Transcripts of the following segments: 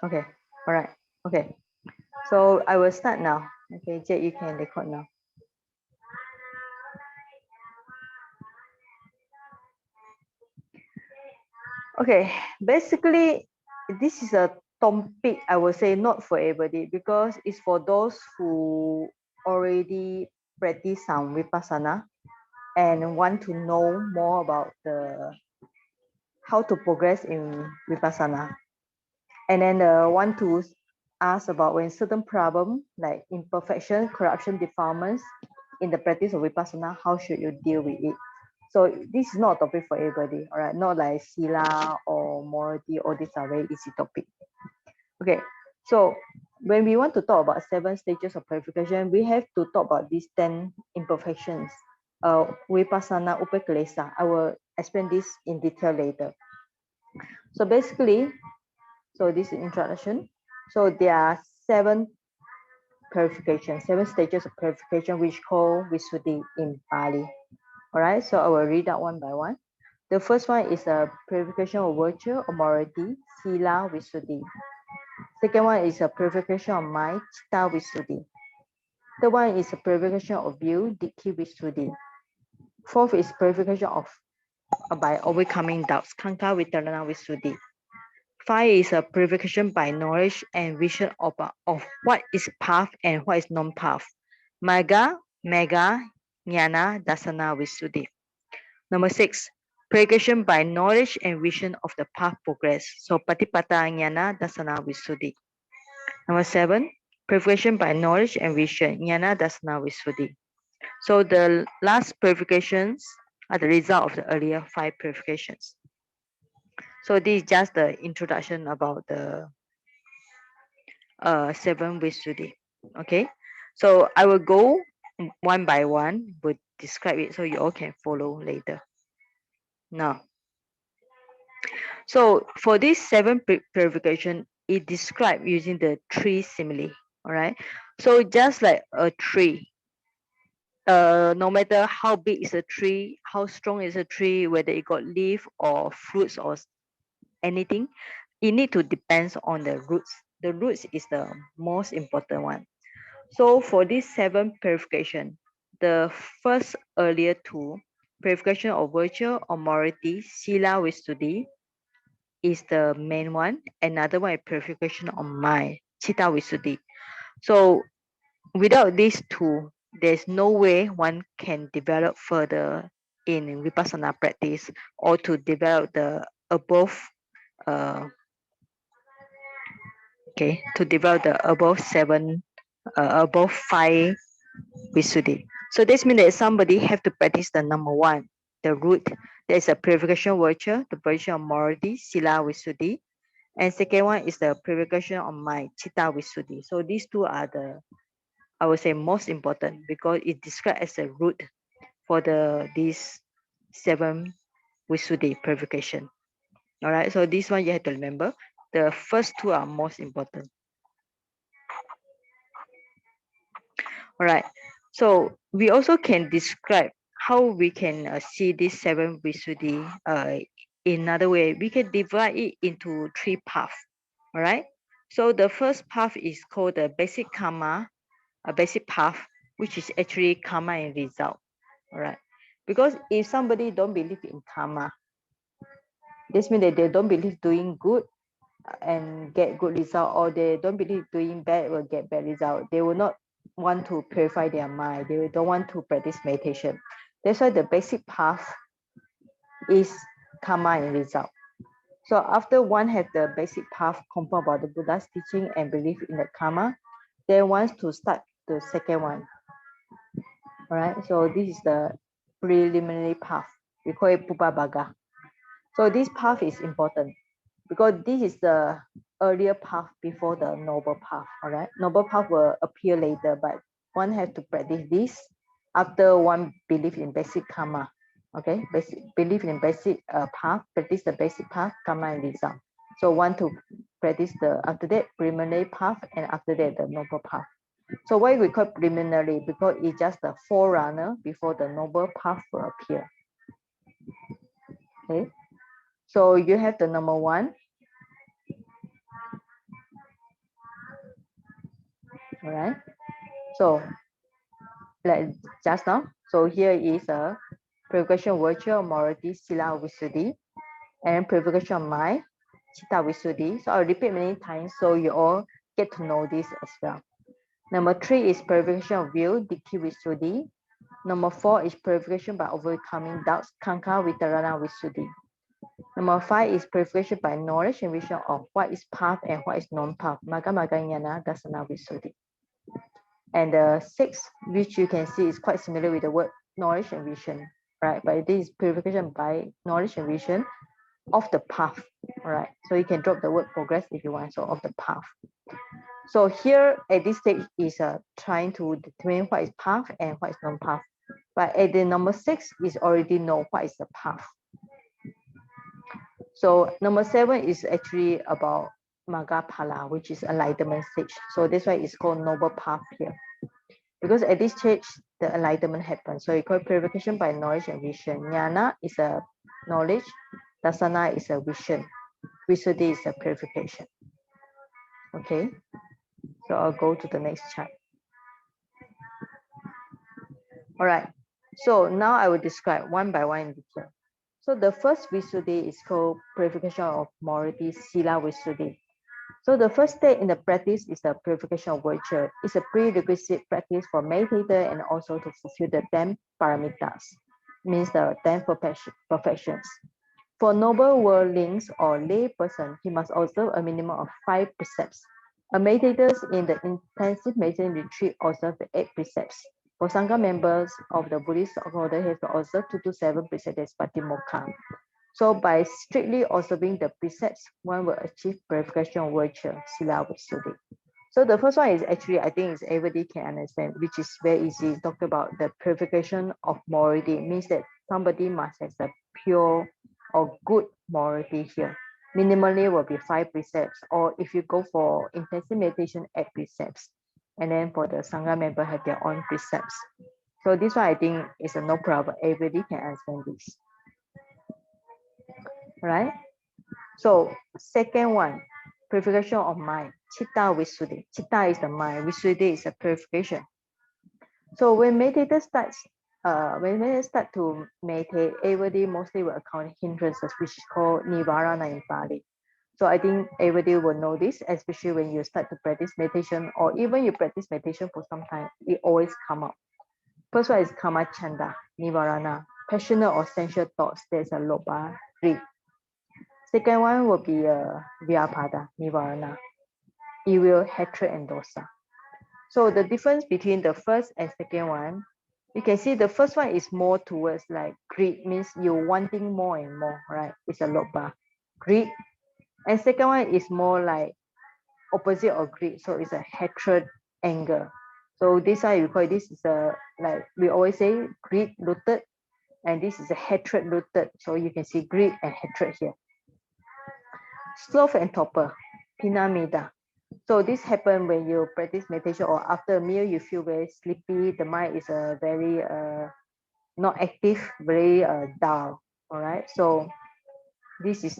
Okay, all right. Okay, so I will start now. Okay, Jade, you can record now. Okay, basically, this is a topic I would say not for everybody because it's for those who already practice some Vipassana and want to know more about the how to progress in Vipassana. And then want to ask about when certain problem like imperfection, corruption, defilements in the practice of Vipassana, how should you deal with it? So this is not a topic for everybody, all right? Not like sila or morality, all these are very easy topic. Okay, so when we want to talk about 7 stages of purification, we have to talk about these 10 imperfections. Vipassana Upakkilesa. I will explain this in detail later. So basically, so this is introduction. So there are 7 purification, 7 stages of purification, which called Visuddhi in Pali. All right, so I will read out one by one. The first one is a purification of virtue or morality, Sila Visuddhi. Second one is a purification of mind, Chitta Visuddhi. Third one is a purification of view, Dikkhi Visuddhi. Fourth is purification of by overcoming doubts, Kanka Vitarana Visuddhi. 5 is a purification by knowledge and vision of what is path and what is non-path. Magga, Mega, Jnana, Dasana, Visuddhi. Number 6, purification by knowledge and vision of the path progress. So Patipata, Jnana, Dasana, Visuddhi. Number 7, purification by knowledge and vision, Jnana, Dasana, Visuddhi. So the last purifications are the result of the earlier 5 purifications. So this is just the introduction about the 7 Visuddhi. Okay, so I will go one by one, would describe it so you all can follow later. Now, so for this 7 purification, it described using the 3 simile. All right, so just like a tree, no matter how big is a tree, how strong is a tree, whether it got leaf or fruits or anything, it need to depends on the roots. The roots is the most important one. So for this 7 purification, the first earlier 2, purification of virtue or morality, Sila Visuddhi, is the main one. Another one is purification of mind, Chitta Visuddhi. So without these 2, there's no way one can develop further in Vipassana practice or to develop the above to develop the above 7 above 5 Visuddhi. So this means that somebody have to practice the number 1, the root. There's a purification virtue, the virtue of morality, Sila Visuddhi. And second one is the purification of mind, Chitta Visuddhi. So these 2 are the, I would say, most important because it described as a root for these 7 Visuddhi purification. All right, so this one you have to remember. The first 2 are most important. All right, so we also can describe how we can see this 7 Visuddhi in another way. We can divide it into 3 paths. All right, so the first path is called the basic karma, a basic path, which is actually karma and result. All right, because if somebody don't believe in karma, this means that they don't believe doing good and get good result, or they don't believe doing bad will get bad result. They will not want to purify their mind. They don't want to practice meditation. That's why the basic path is karma and result. So after one have the basic path confirmed about the Buddha's teaching and belief in the karma, then wants to start the second one. All right, so this is the preliminary path. We call it Pupabhaga. So this path is important because this is the earlier path before the noble path. All right, noble path will appear later, but one has to practice this after one believe in basic karma. Okay, basic believe in basic path, practice the basic path, karma and result. So one to practice the after that preliminary path, and after that the noble path. So why we call preliminary? Because it's just the forerunner before the noble path will appear. Okay, so you have the number 1, All right. So like just now, so here is a purification of virtue or morality, sila visuddhi, and purification of mind, chitta visuddhi. So I'll repeat many times so you all get to know this as well. Number 3 is purification of will, ditti visuddhi. Number 4 is purification by overcoming doubts, kanka vitarana visuddhi. Number 5 is purification by knowledge and vision of what is path and what is non-path, magga magga jnana dasana visuddhi. And the 6, which you can see is quite similar with the word knowledge and vision, right? But this is purification by knowledge and vision of the path, all right? So you can drop the word progress if you want, so of the path. So here at this stage is trying to determine what is path and what is non-path. But at the number 6 is already know what is the path. So number 7 is actually about magga phala, which is enlightenment stage. So that's why it's called noble path here. Because at this stage, the enlightenment happens. So you call it purification by knowledge and vision. Jnana is a knowledge, dasana is a vision, visuddhi is a purification. Okay, so I'll go to the next chart. All right, so now I will describe one by one in detail. So the first visuddhi is called purification of morality, sila visuddhi. So the first step in the practice is the purification of virtue. It's a prerequisite practice for meditator and also to fulfill the 10 paramitas, means the 10 perfections. For noble worldlings or lay person, he must observe a minimum of 5 precepts. A meditators in the intensive meditating retreat observe the 8 precepts. For Sangha members of the Buddhist order, he has to observe 2 to 7 precepts, Patimokkha. So by strictly observing the precepts, one will achieve purification of virtue, sila visuddhi. So the first one is actually, I think is everybody can understand, which is very easy. Talk about the purification of morality. It means that somebody must have a pure or good morality here. Minimally will be 5 precepts, or if you go for intensive meditation, 8 precepts. And then for the Sangha member have their own precepts. So this one I think is a no problem. Everybody can understand this. Right? So second one, purification of mind, chitta visuddhi. Chitta is the mind, visuddhi is a purification. So when meditators start to meditate, everybody mostly will encounter hindrances, which is called nivarana in Pali. So I think everybody will know this, especially when you start to practice meditation, or even you practice meditation for some time, it always come up. First one is kama chanda, nivarana, passionate or sensual thoughts. There's a lobha, greed. Second one will be vyapada, nivarana, evil, hatred, and dosa. So the difference between the first and second one, you can see the first one is more towards like greed, means you're wanting more and more, right? It's a lobha, greed. And second one is more like opposite of greed, so it's a hatred, anger. So this one you call this is a, like we always say, greed rooted, and this is a hatred rooted. So you can see greed and hatred here. Sloth and torpor, pinamida. So this happens when you practice meditation or after a meal, you feel very sleepy. The mind is very not active, very dull. All right. So this is,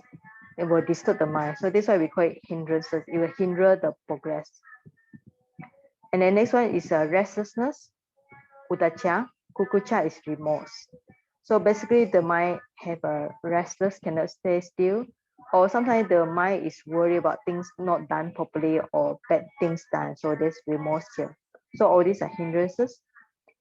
it will disturb the mind. So that's why we call it hindrances. It will hinder the progress. And then next one is restlessness, udacha, kukucha is remorse. So basically the mind have a restless, cannot stay still, or sometimes the mind is worried about things not done properly or bad things done. So there's remorse here. So all these are hindrances.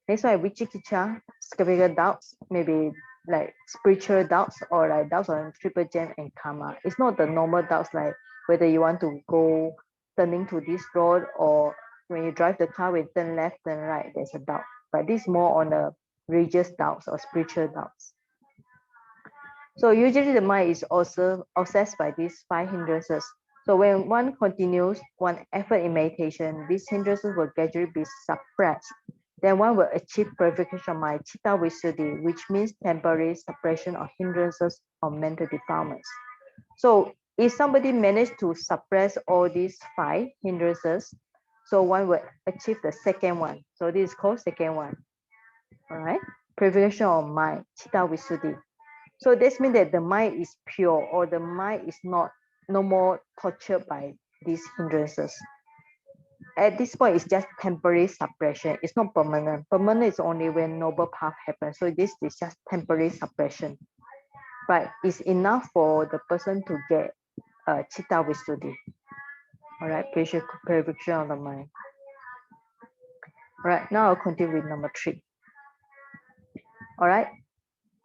Next one, vichikicha, skeptical doubts, maybe like spiritual doubts or like doubts on triple gem and karma. It's not the normal doubts like whether you want to go turning to this road, or when you drive the car, when turn left, turn right, there's a doubt. But this is more on the religious doubts or spiritual doubts. So usually the mind is also obsessed by these 5 hindrances. So when one continues one effort in meditation, these hindrances will gradually be suppressed. Then one will achieve purification of mind, chitta visuddhi, which means temporary suppression of hindrances or mental defilements. So if somebody managed to suppress all these 5 hindrances, so one will achieve the second one. So this is called second one. All right, purification of mind, chitta visuddhi. So this means that the mind is pure, or the mind is no more tortured by these hindrances. at this point, it's just temporary suppression. It's not permanent. Permanent is only when noble path happens. So this is just temporary suppression. Right? It's enough for the person to get chitta visuddhi. All right, purification of the mind. All right, now I'll continue with number 3. All right,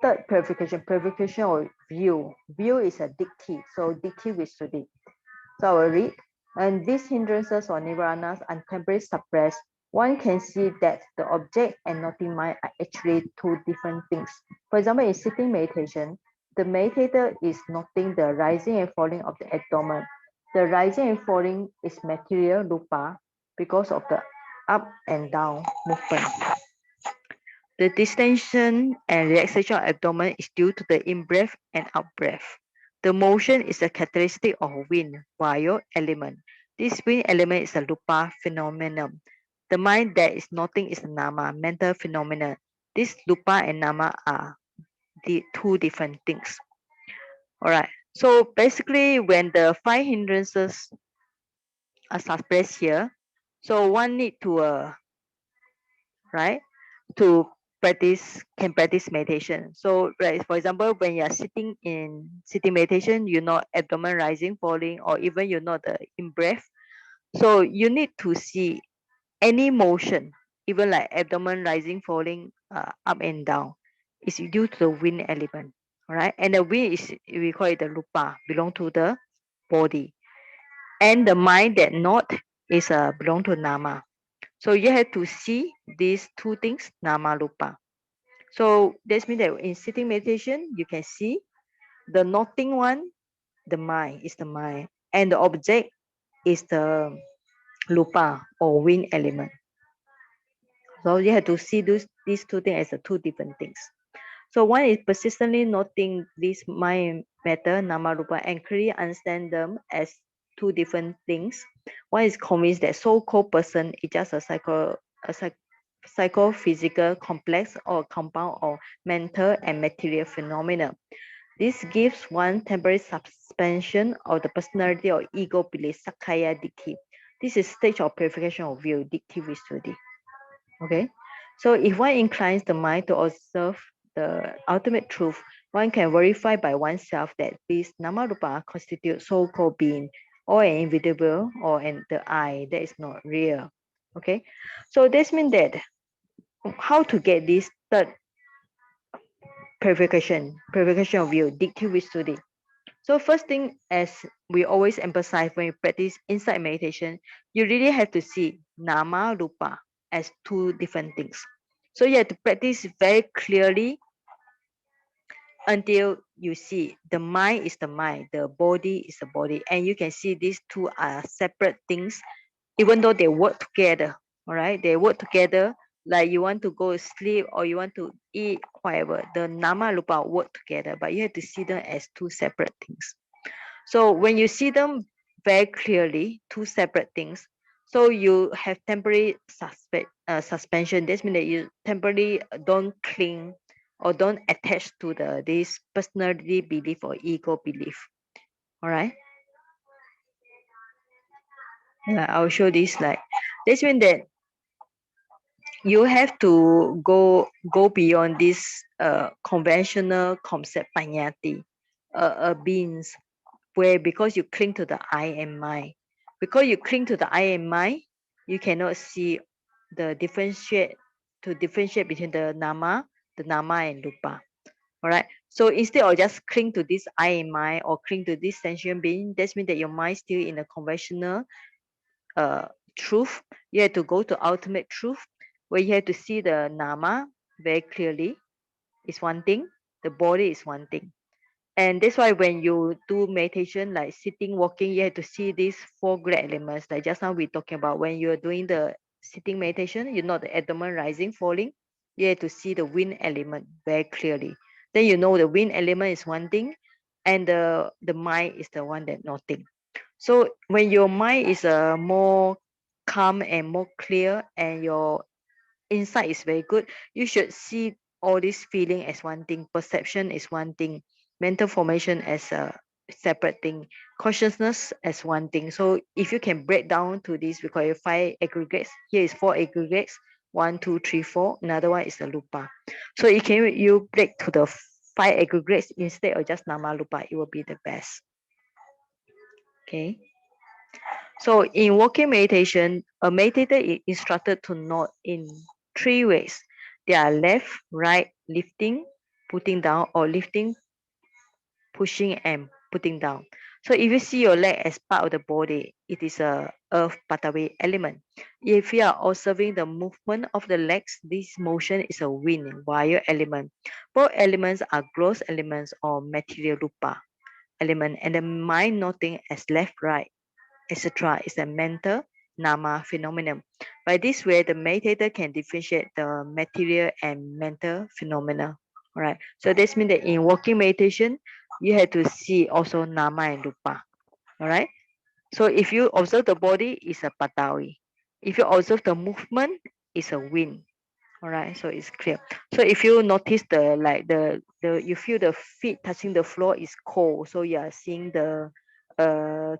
third purification of view. View is a dikti, so dikti visuddhi. So I will read. And these hindrances or nirvanas are temporarily suppressed. One can see that the object and noting mind are actually two different things. For example, in sitting meditation, the meditator is noting the rising and falling of the abdomen. The rising and falling is material rupa because of the up and down movement. The distension and relaxation of abdomen is due to the in-breath and out-breath. The motion is a characteristic of wind, fire element. This wind element is a rupa phenomenon. The mind that is nothing is a nama, mental phenomenon. This rupa and nama are the two different things. All right. So basically, when the 5 hindrances are suppressed here, so one need to right to practice meditation. So right, for example, when you are sitting in sitting meditation, you know abdomen rising, falling, or even you know the in breath. So you need to see any motion, even like abdomen rising, falling, up and down, is due to the wind element. All right, and the wind is, we call it the rupa, belong to the body, and the mind that not is belong to nama. So you have to see these two things, nama rupa. So that means that in sitting meditation, you can see the nothing one, the mind is the mind, and the object is the rupa or wind element. So you have to see these two things as two different things. So one is persistently noting this mind matter, nama rupa, and clearly understand them as two different things. One is convinced that so-called person is just a psychophysical complex or compound of mental and material phenomena. This gives one temporary suspension of the personality or ego belief, sakkaya ditti. This is stage of purification of view, ditti visuddhi. Okay, so if one inclines the mind to observe the ultimate truth, one can verify by oneself that these namarupa constitute so-called being, or an individual, or the I that is not real. Okay, so this means that how to get this third purification of view, dikti visuddhi. So first thing, as we always emphasize when you practice insight meditation, you really have to see nama rupa as two different things. So you have to practice very clearly until you see the mind is the mind, the body is the body, and you can see these two are separate things, even though they work together. All right, they work together. Like you want to go to sleep or you want to eat, whatever. The nama rupa work together, but you have to see them as two separate things. So when you see them very clearly, two separate things, so you have temporary suspension. This means that you temporarily don't cling or don't attach to this personality belief or ego belief. All right. Yeah, I'll show this slide. This means that you have to go beyond this conventional concept panyati, beings, where because you cling to the I and mind. Because you cling to the I and mind, you cannot see the differentiate between the nama and rupa. All right. So instead of just cling to this I and mind or cling to this sentient being, that means that your mind still in a conventional uh, truth. You have to go to ultimate truth, where you have to see the nama very clearly is one thing, the body is one thing. And that's why when you do meditation, like sitting, walking, you have to see these 4 great elements. Like just now we're talking about when you're doing the sitting meditation, you know the abdomen rising, falling. You have to see the wind element very clearly. Then you know the wind element is one thing, and the mind is the one that nothing. So when your mind is more calm and more clear, and your insight is very good, you should see all this feeling as one thing, perception is one thing, mental formation as separate thing. Consciousness as one thing. So if you can break down to this, we call it 5 aggregates. Here is 4 aggregates. 1, 2, 3, 4. Another one is the lupa. So if you break to the 5 aggregates instead of just nama lupa, it will be the best. Okay. So in walking meditation, a meditator is instructed to note in 3 ways. They are left, right, lifting, putting down, or lifting, pushing, and putting down. So if you see your leg as part of the body, it is a earth pathway element. If you are observing the movement of the legs, this motion is a wind wire element. Both elements are gross elements or material rupa element, and the mind noting as left, right, etc. is a mental nama phenomenon. By this way, the meditator can differentiate the material and mental phenomena. All right. So this means that in walking meditation, you have to see also nama and rupa. All right. So if you observe the body, it's a patawi. If you observe the movement, it's a wind. All right. So it's clear. So if you notice the you feel the feet touching the floor is cold. So you are seeing the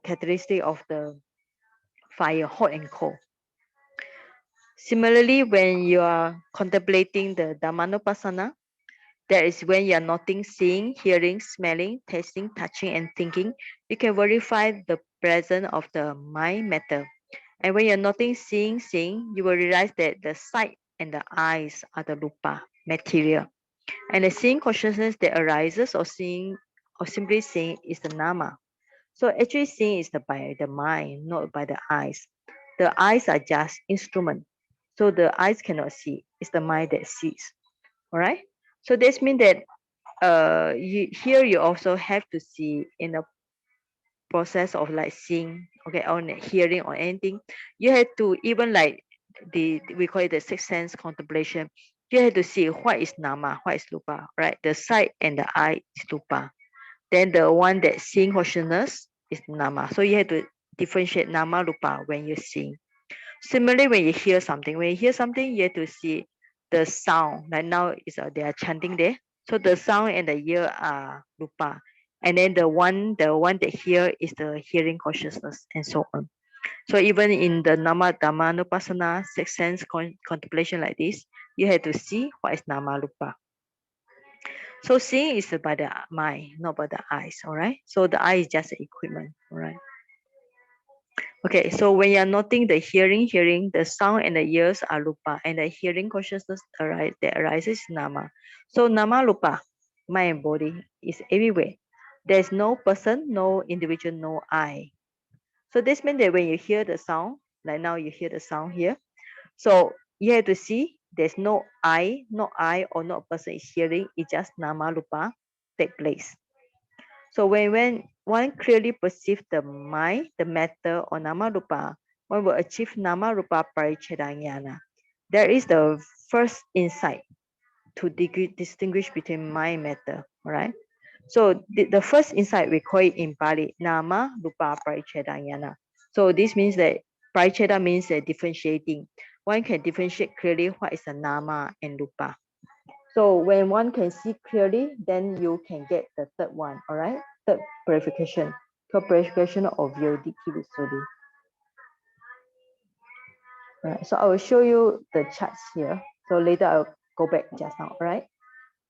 characteristic of the fire, hot and cold. Similarly, when you are contemplating the Dhammanupassana, that is when you are noting, seeing, hearing, smelling, tasting, touching, and thinking. You can verify the presence of the mind matter. And when you're noting, seeing, you will realize that the sight and the eyes are the rupa, material. And the seeing consciousness that arises or seeing or simply seeing is the nama. So actually seeing is by the mind, not by the eyes. The eyes are just instrument. So the eyes cannot see. It's the mind that sees. All right. So this means that here you also have to see in the process of like seeing, okay, or hearing or anything. You have to even like we call it the sixth sense contemplation. You have to see what is nama, what is lupa, right? The sight and the eye is lupa. Then the one that seeing consciousness is nama. So you have to differentiate nama rupa when you sing. Similarly, when you hear something, you have to see the sound. Like now is they are chanting there. So the sound and the ear are rupa. And then the one that hear is the hearing consciousness and so on. So even in the nama dhamma nupassana, sixth sense contemplation like this, you have to see what is nama rupa. So seeing is by the mind, not by the eyes, all right? So the eye is just the equipment, all right? Okay, so when you're noting the hearing, the sound and the ears are rupa, and the hearing consciousness that arises is nama. So nama rupa, mind and body, is everywhere. There's no person, no individual, no I. So this means that when you hear the sound, like now you hear the sound here, so you have to see there's no I or no person is hearing, it's just nama rupa take place. So when one clearly perceives the mind, the matter or nama rupa, one will achieve nama rupa parichedanyana. There is the first insight to distinguish between mind and matter, right? So the first insight we call it in Pali, nama rupa parichedanyana. So this means that paricheda means that differentiating. One can differentiate clearly what is a nama and rupa. So when one can see clearly, then you can get the third one, all right? Third purification, called purification of your Visuddhi. All right, so I will show you the charts here. So later I'll go back just now, all right?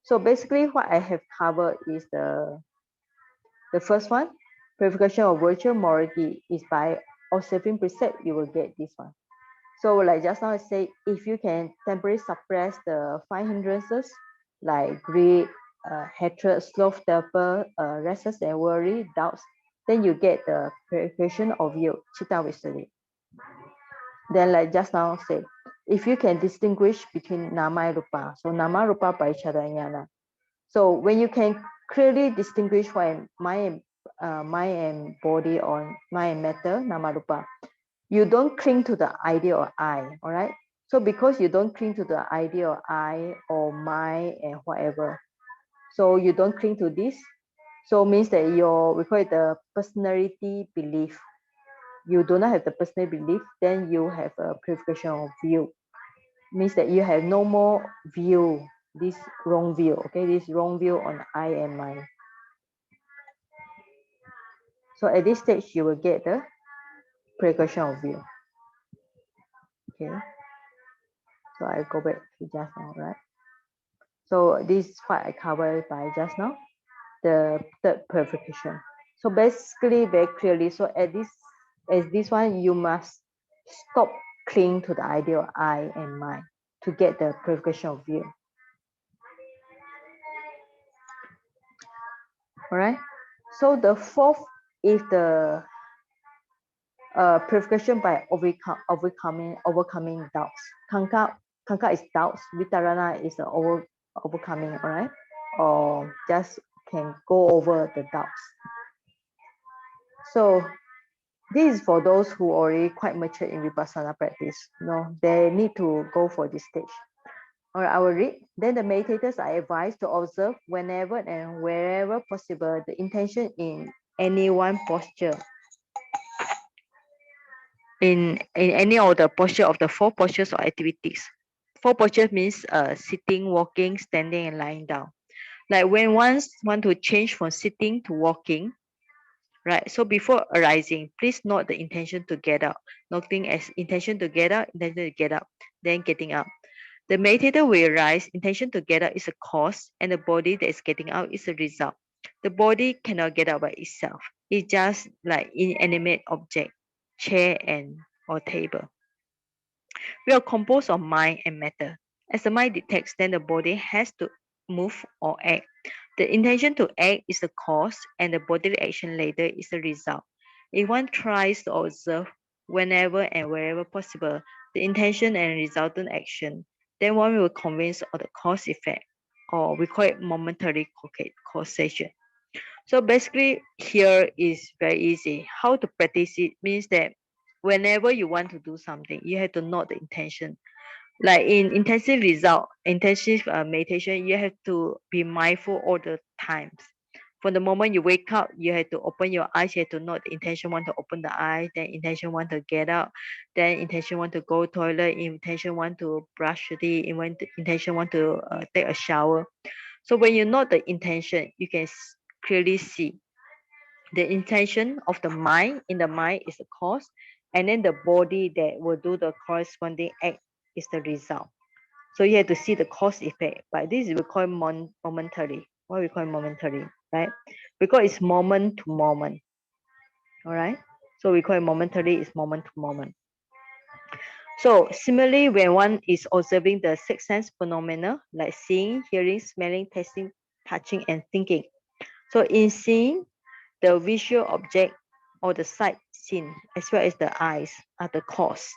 So basically what I have covered is the first one, purification of virtual morality is by observing precept, you will get this one. So like just now I say, if you can temporarily suppress the 5 hindrances like greed, hatred, sloth, temper, restless and worry, doubts, then you get the purification of your chitta Visuddhi. Then like just now say, if you can distinguish between nama and rupa, so nama rupa parichadanyana. So when you can clearly distinguish what mind and body or mind and matter, nama rupa, you don't cling to the idea of I, all right? So because you don't cling to the idea of I or my and whatever, so you don't cling to this, so means that we call it the personality belief. You do not have the personal belief, then you have a purification of view. Means that you have no more view, this wrong view, okay? This wrong view on I and my. So at this stage, you will get the purification of view. Okay. So I go back to just now, right? So this part I covered by just now, the third purification. So basically, very clearly, so at this one, you must stop clinging to the idea of I and mine to get the purification of view. All right. So the fourth is the purification by overcoming doubts. Kanka is doubts. Vitarana is the overcoming. All right, or just can go over the doubts. So this is for those who already quite mature in Vipassana practice. They need to go for this stage. All right, I will read. Then the meditators are advised to observe whenever and wherever possible the intention in any one posture. In any of the posture of the four postures or activities. Four postures means sitting, walking, standing, and lying down. Like when one want to change from sitting to walking, right? So before arising, please note the intention to get up. Noting as intention to get up, intention to get up, then getting up. The meditator will arise, intention to get up is a cause, and the body that is getting out is a result. The body cannot get up by itself. It's just like inanimate object, chair and or table. We are composed of mind and matter. As the mind detects, then the body has to move or act. The intention to act is the cause, and the bodily action later is the result. If one tries to observe whenever and wherever possible the intention and resultant action, then one will convince of the cause effect, or we call it momentary causation. So basically, here is very easy. How to practice it means that whenever you want to do something, you have to note the intention. Like in intensive meditation, you have to be mindful all the times. From the moment you wake up, you have to open your eyes. You have to note the intention want to open the eye, then intention want to get up, then intention want to go toilet, intention want to brush the teeth, intention want to take a shower. So when you note the intention, you can clearly see the intention of the mind. In the mind is the cause, and then the body that will do the corresponding act is the result. So you have to see the cause effect, but this is we call momentary. Why we call it momentary, right? Because it's moment to moment. All right. So we call it momentary. It's moment to moment. So similarly, when one is observing the six sense phenomena like seeing, hearing, smelling, tasting, touching, and thinking. So in seeing, the visual object or the sight seen as well as the eyes are the cause.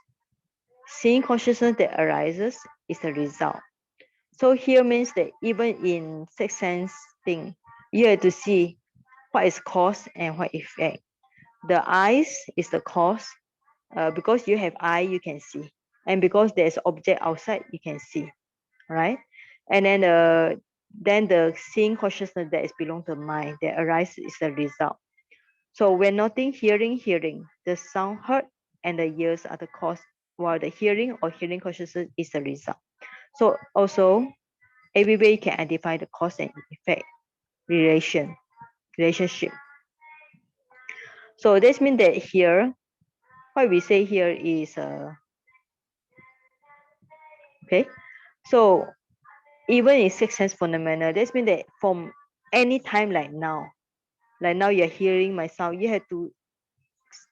Seeing consciousness that arises is the result. So here means that even in six sense thing, you have to see what is cause and what effect. The eyes is the cause. Because you have eye, you can see. And because there's object outside, you can see. Right? And then the seeing consciousness that is belong to mind that arises is the result. So when noting hearing, the sound heard and the ears are the cause, while the hearing or hearing consciousness is the result. So also, everywhere you can identify the cause and effect relationship. So this means that here, what we say here is, okay, so even in six sense phenomena, this means that from any time like now you're hearing my sound, you have to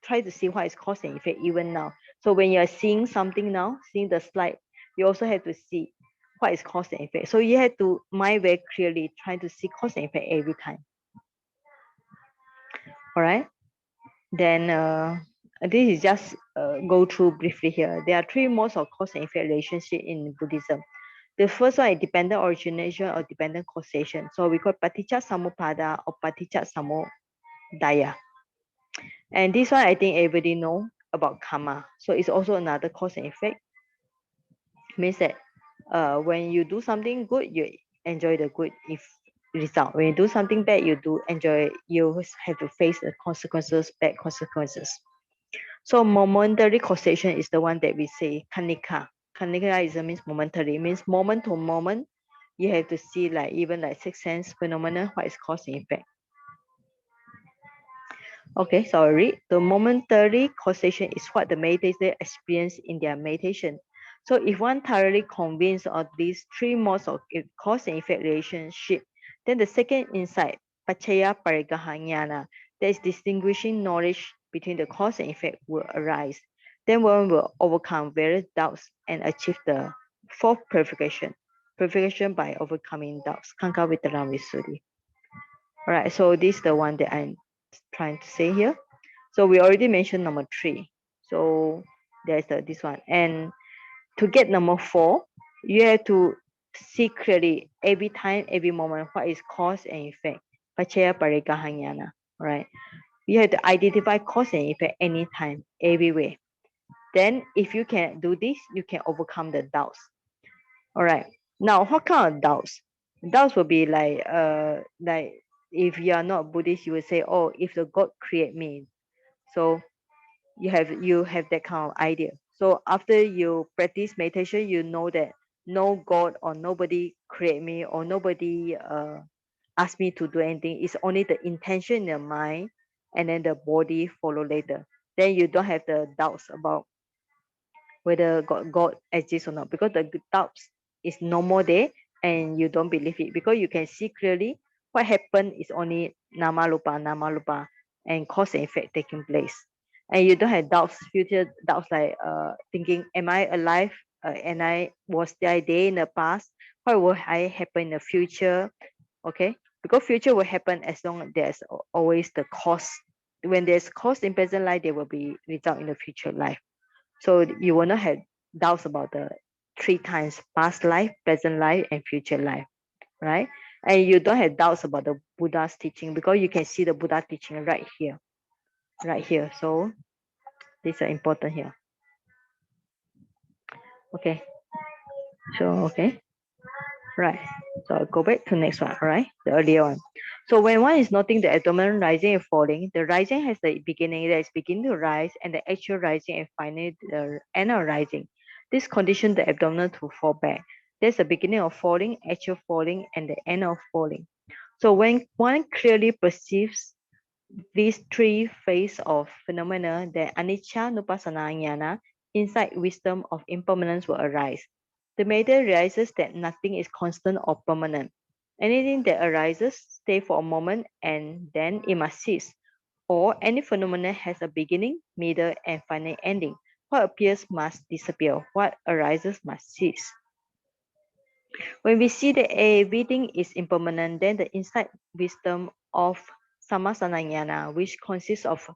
try to see what is cause and effect even now. So when you're seeing something now, seeing the slide, you also have to see what is cause and effect. So you have to mind very clearly, trying to see cause and effect every time. All right. Then this is just go through briefly here. There are three modes of cause and effect relationship in Buddhism. The first one is dependent origination or dependent causation. So we call paticca samuppada or paticca samudaya. And this one I think everybody know about karma. So it's also another cause and effect. Means that when you do something good, you enjoy the good result. When you do something bad, you have to face the consequences, bad consequences. So momentary causation is the one that we say kanika. Kanika is means momentary. It means moment to moment. You have to see like even like six sense phenomena, what is cause and effect. Okay, sorry. The momentary causation is what the meditator experience in their meditation. So if one thoroughly convinced of these three modes of cause and effect relationship, then the second insight, Pachaya Parigahanyana, that is distinguishing knowledge between the cause and effect will arise. Then one will overcome various doubts and achieve the fourth purification. Purification by overcoming doubts. Kanka Vitaram Visuddhi. All right, so this is the one that I'm trying to say here. So we already mentioned number 3. So there's this one. And to get number 4, you have to see clearly every time, every moment, what is cause and effect. Pachaya parigahanyana, right? You have to identify cause and effect anytime, everywhere. Then if you can do this, you can overcome the doubts. All right. Now, what kind of doubts? Doubts will be like if you are not Buddhist, you would say, oh, if the God create me. So you have that kind of idea. So after you practice meditation, you know that no God or nobody create me or nobody ask me to do anything. It's only the intention in the mind and then the body follow later. Then you don't have the doubts about whether God exists or not, because the doubts is no more there and you don't believe it, because you can see clearly what happened is only nama lupa and cause and effect taking place. And you don't have doubts, future doubts like thinking, am I alive? And I was I there in the past? What will I happen in the future? Okay, because future will happen as long as there's always the cause. When there's cause in present life, there will be result in the future life. So you will not have doubts about the 3 times past life, present life, and future life, right? And you don't have doubts about the Buddha's teaching, because you can see the Buddha teaching right here, right here. So these are important here. Okay. So okay. Right. So I'll go back to next one. All right. The earlier one. So when one is noting the abdomen rising and falling, the rising has the beginning that is beginning to rise, and the actual rising and finally the end of rising. This condition the abdomen to fall back. There's the beginning of falling, actual falling, and the end of falling. So when one clearly perceives these three phases of phenomena, the anicca nupassana jnana, insight wisdom of impermanence will arise. The meditator realizes that nothing is constant or permanent. Anything that arises stay for a moment and then it must cease. Or any phenomenon has a beginning, middle, and final ending. What appears must disappear. What arises must cease. When we see that everything is impermanent, then the insight wisdom of Samasanayana, which consists of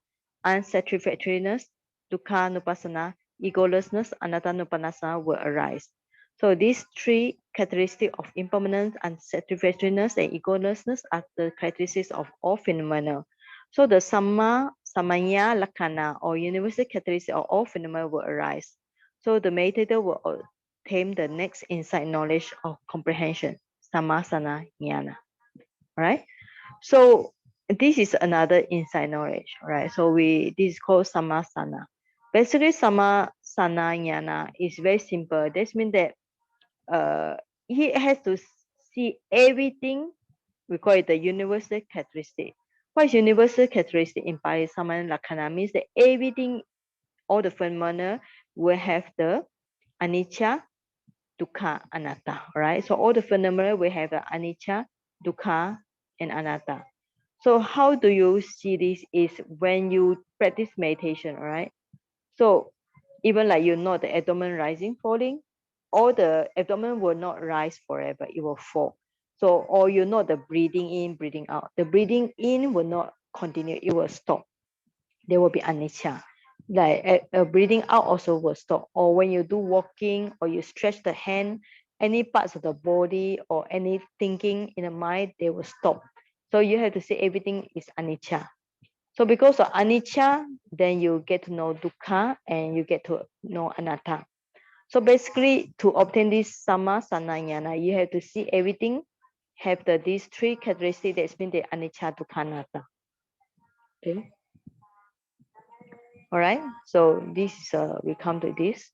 unsatisfactoriness, dukkha nupassana, egolessness, anatta nupassana, will arise. So these three characteristics of impermanence, unsatisfactoriness, and egolessness are the characteristics of all phenomena. So the samanya lakkhana, or universal characteristic of all phenomena, will arise. So the meditator will obtain the next insight knowledge of comprehension, samasana jnana. Right? So this is another insight knowledge, right? So this is called samasana. Basically, samasana jnana is very simple. This means that he has to see everything. We call it the universal characteristic. What is universal characteristic in Pali Samana Lakkhana means that everything, all the phenomena will have the anicca, dukkha, anatta, right? So all the phenomena will have the anicca, dukkha, and anatta. So how do you see this is when you practice meditation, all right? So even like you know the abdomen rising, falling, all the abdomen will not rise forever, it will fall. So, or you know the breathing in, breathing out. The breathing in will not continue, it will stop. There will be anicca. Like breathing out also will stop. Or when you do walking or you stretch the hand, any parts of the body or any thinking in the mind, they will stop. So you have to say everything is anicca. So because of anicca, then you get to know dukkha and you get to know anatta. So basically, to obtain this sama sanayana, you have to see everything have these three characteristics that mean the anicca, dukkha, anatta. Okay. All right. So this we come to this.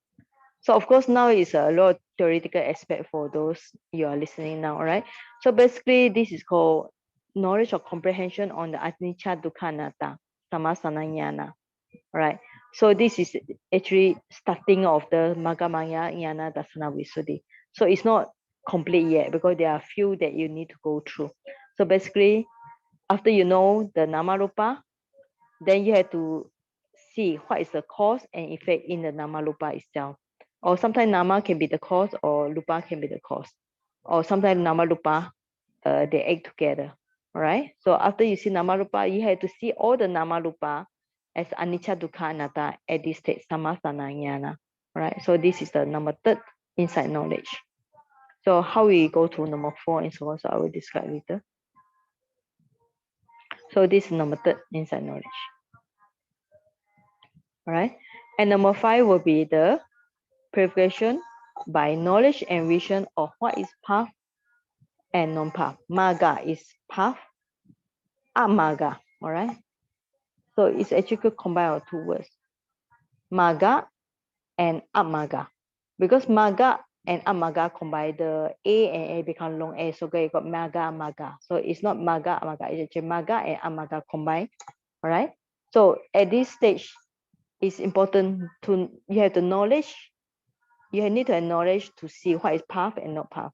So of course now is a lot of theoretical aspect for those you are listening now. All right. So basically, this is called knowledge or comprehension on the anicca, dukkha, anatta. Samasananyana. Right. So this is actually starting of the Magamaya Jnana Dasana Visuddhi. So it's not complete yet because there are few that you need to go through. So basically, after you know the Namarupa, then you have to see what is the cause and effect in the Namarupa itself. Or sometimes Nama can be the cause or Lupa can be the cause. Or sometimes Namarupa, they act together. All right. So after you see Namarupa, you have to see all the Namarupa as Anicca Dukkha Anatta at this state, Samasana Jnana. All right. So this is the number third insight knowledge. So how we go to number 4 and so on, so I will describe later. So this is number third insight knowledge. All right. And number 5 will be the purification by knowledge and vision of what is path and non-path. Magga is path, amaga. All right. So it's actually combined of 2 words, Magga and amaga. Because Magga and amaga combine, the A and A become long A, so you got Magga, Magga. So it's not Magga, Amaga, it's actually Magga and amaga combined. All right. So at this stage, it's important to, you have the knowledge, you need to acknowledge to see what is path and not path.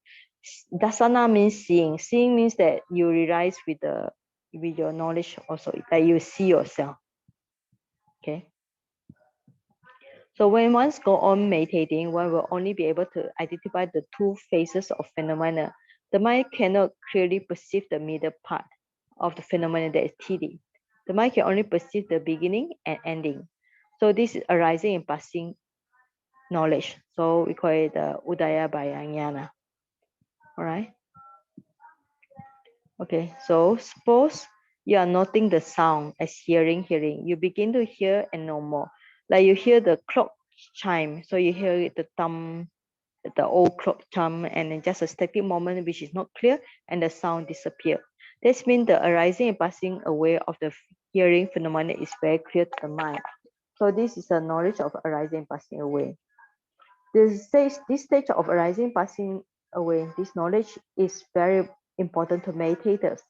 Dasana means seeing. Seeing means that you realize with your knowledge also, that you see yourself. Okay. So when one's go on meditating, one will only be able to identify the 2 phases of phenomena. The mind cannot clearly perceive the middle part of the phenomena that is TD. The mind can only perceive the beginning and ending. So this is arising and passing knowledge. So we call it the Udaya Jnana. All right. Okay. So suppose you are noting the sound as hearing. You begin to hear and know more. Like you hear the clock chime, so you hear the thumb, the old clock chime, and then just a static moment which is not clear, and the sound disappear. This means the arising and passing away of the hearing phenomena is very clear to the mind. So this is a knowledge of arising and passing away. This stage of arising, passing away, this knowledge is very important to meditators.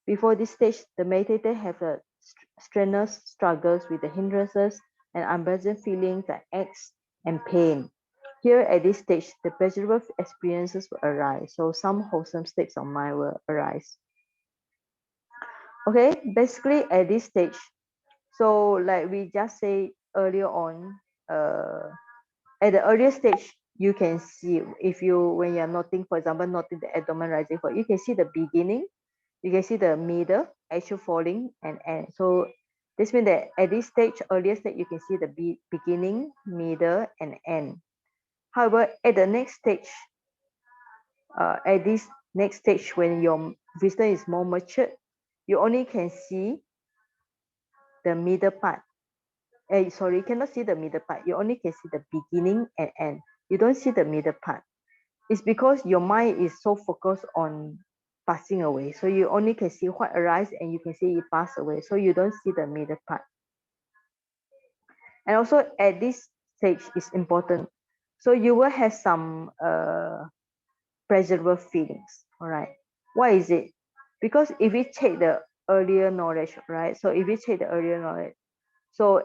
Before this stage, the meditator have a strenuous struggles with the hindrances and unpleasant feelings like aches and pain. Here at this stage, the pleasurable experiences will arise. So some wholesome states of mind will arise. Okay, basically at this stage, so like we just say earlier on, at the earlier stage, you can see, if you, when you're noting, for example, noting the abdomen rising, you can see the beginning, you can see the middle, actual falling, and end. So this means that at this stage, earlier stage, you can see the beginning, middle, and end. However, at the next stage, when your wisdom is more matured, you only can see the middle part. Sorry, you cannot see the middle part. You only can see the beginning and end. You don't see the middle part. It's because your mind is so focused on passing away. So you only can see what arises and you can see it pass away. So you don't see the middle part. And also at this stage is important. So you will have some pleasurable feelings. All right. Why is it? Because if we take the earlier knowledge, right? So if we take the earlier knowledge, so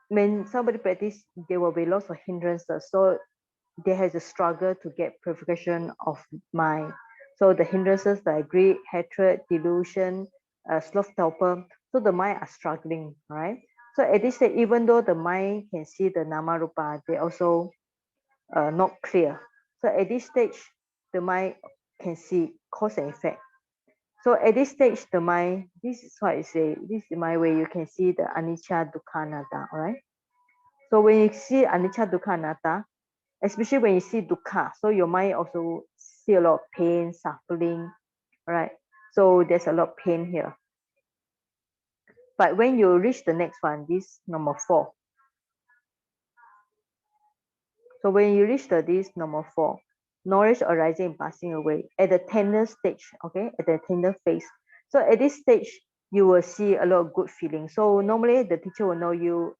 when somebody practice, there will be lots of hindrances. So there has a struggle to get purification of mind. So the hindrances like greed, hatred, delusion, sloth, torpor. So the mind are struggling, right? So at this stage, even though the mind can see the namarupa, they also not clear. So at this stage, the mind can see cause and effect. So at this stage, the mind, this is what I say, this is my way you can see the anicca, dukkha, anatta, all right? So when you see anicca, dukkha, anatta, especially when you see dukkha, so your mind also see a lot of pain, suffering, right? So there's a lot of pain here. But when you reach the next one, this number 4. So when you reach this number 4, knowledge arising and passing away at the tender stage, okay, at the tender phase. So at this stage, you will see a lot of good feelings. So normally the teacher will know you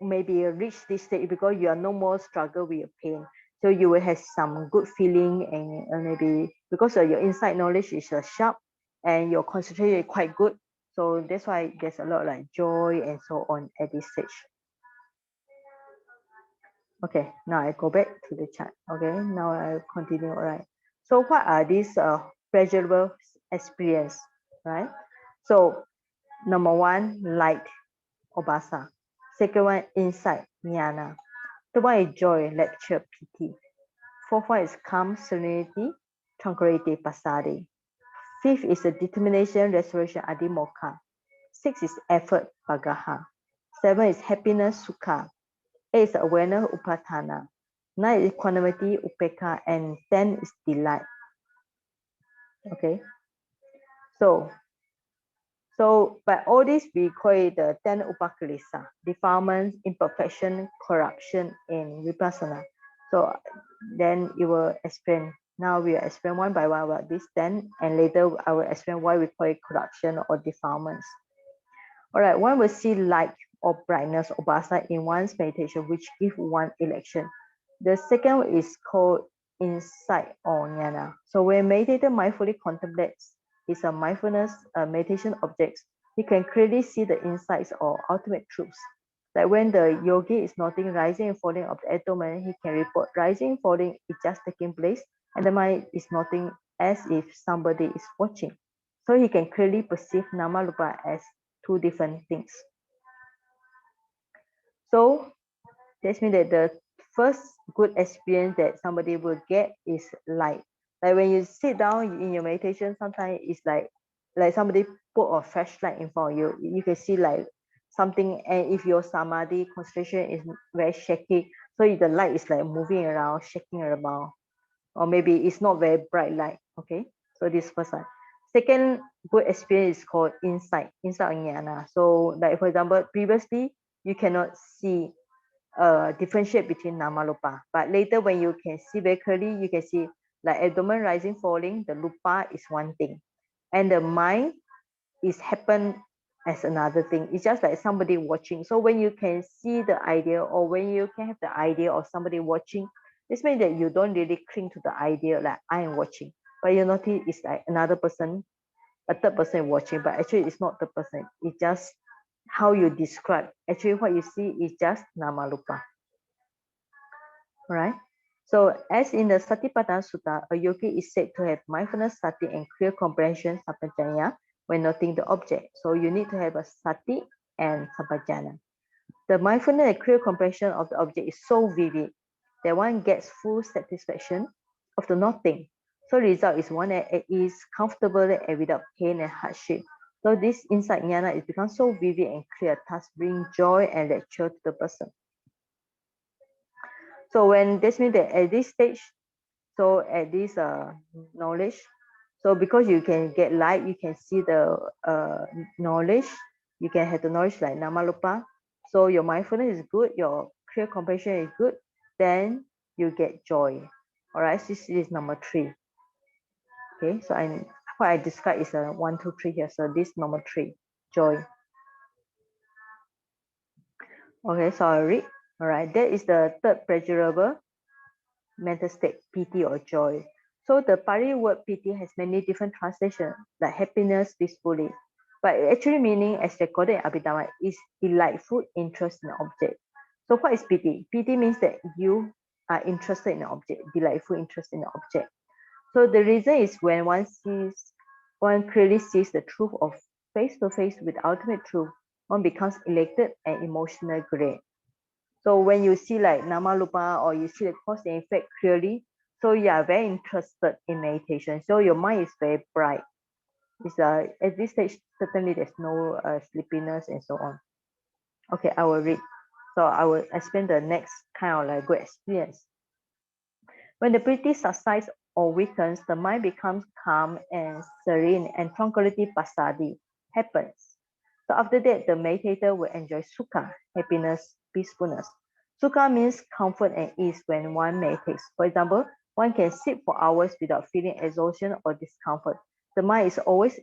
maybe reach this stage because you are no more struggle with your pain. So you will have some good feeling, and maybe because of your inside knowledge is sharp and your concentration is quite good. So that's why there's a lot like joy and so on at this stage. Okay, now I go back to the chart. Okay, now I continue. All right. So what are these pleasurable experience, right? So number one, light, obasa. Second one, insight, jnana. Third one is joy, lecture, piti. Fourth one is calm, serenity, tranquility, passaddhi. Fifth is the determination, restoration, adhimokkha. Six is effort, pagaha. Seven is happiness, sukha. Eight is awareness, upatthana. Nine is equanimity, upekkha. And 10 is delight. Okay. So by all this, we call it the 10 upakkilesa, defilements, imperfection, corruption in vipassana. So then you will explain. Now we will explain one by one about this 10, and later I will explain why we call it corruption or defilements. All right, one will see light or brightness or basa in one's meditation, which give one election. The second is called insight or jnana. So when meditator mindfully contemplates is a mindfulness meditation objects, he can clearly see the insights or ultimate truths. Like when the yogi is noting rising and falling of the abdomen, he can report rising and falling is just taking place, and the mind is noting as if somebody is watching. So he can clearly perceive Namarupa as two different things. So that means that the first good experience that somebody will get is light. Like when you sit down in your meditation, sometimes it's like somebody put a flashlight in front of you. You can see like something, and if your samadhi concentration is very shaky, so the light is like moving around, shaking around, or maybe it's not very bright light. Okay, so this first one. Second good experience is called insight jnana. So like for example, previously you cannot see differentiate between namarupa, but later when you can see very clearly, you can see like abdomen rising falling, the lupa is one thing, and the mind is happen as another thing. It's just like somebody watching. So when you can see the idea, or when you can have the idea of somebody watching, this means that you don't really cling to the idea like I am watching, but you notice it's like another person, a third person watching, but actually it's not the person. It's just how you describe. Actually, what you see is just namarupa. Right? So as in the Satipatthana Sutta, a yogi is said to have mindfulness, sati, and clear comprehension, sampajanya, when noting the object. So you need to have a sati and sampajanya. The mindfulness and clear comprehension of the object is so vivid that one gets full satisfaction of the noting. So the result is one at ease, comfortable and without pain and hardship. So this insight jnana is become so vivid and clear, thus bring joy and lecture to the person. So when this means that at this stage, so at this knowledge, so because you can get light, you can see the knowledge, you can have the knowledge like namarupa. So your mindfulness is good, your clear comprehension is good, then you get joy. All right, this is number 3. Okay, so what I described is a 1, 2, 3 here. So this number 3, joy. Okay, so I read. All right, that is the third pleasurable mental state, piti or joy. So the Pali word piti has many different translations, like happiness, peacefully. But actually meaning, as recorded in Abhidhamma, is delightful interest in the object. So what is piti? Piti means that you are interested in the object, delightful interest in the object. So the reason is when one clearly sees the truth of face to face with ultimate truth, one becomes elated and emotional great. So when you see like namarupa or you see the cause and effect clearly, so you are very interested in meditation. So your mind is very bright. It's at this stage certainly there's no sleepiness and so on. Okay, I will read. So I will explain the next kind of like good experience. When the piti subsides or weakens, the mind becomes calm and serene, and tranquility passaddhi happens. So after that, the meditator will enjoy sukha, happiness, peacefulness. Sukha means comfort and ease when one meditates. For example, one can sit for hours without feeling exhaustion or discomfort. The mind is always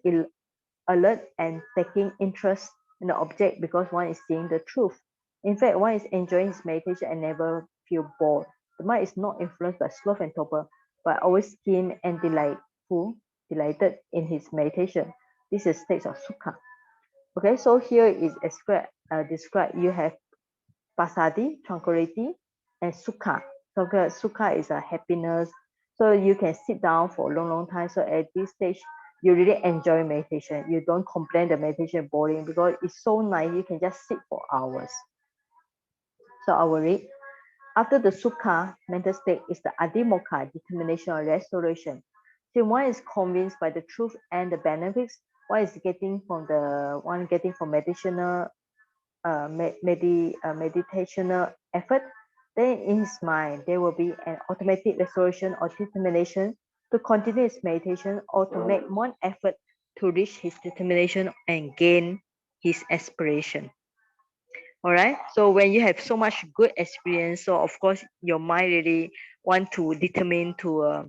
alert and taking interest in the object because one is seeing the truth. In fact, one is enjoying his meditation and never feel bored. The mind is not influenced by sloth and torpor, but always keen and delighted in his meditation. This is state of sukha. Okay, so here is described. You have pasadi, tranquility, and sukha. So sukha is a happiness. So you can sit down for a long, long time. So at this stage, you really enjoy meditation. You don't complain the meditation boring because it's so nice. You can just sit for hours. So I will read. After the sukha, mental state is the adimokha, determination or restoration. So one is convinced by the truth and the benefits. One is getting from meditational effort. Then in his mind, there will be an automatic restoration or determination to continue his meditation or to make one effort to reach his determination and gain his aspiration. All right. So when you have so much good experience, so of course your mind really want to determine to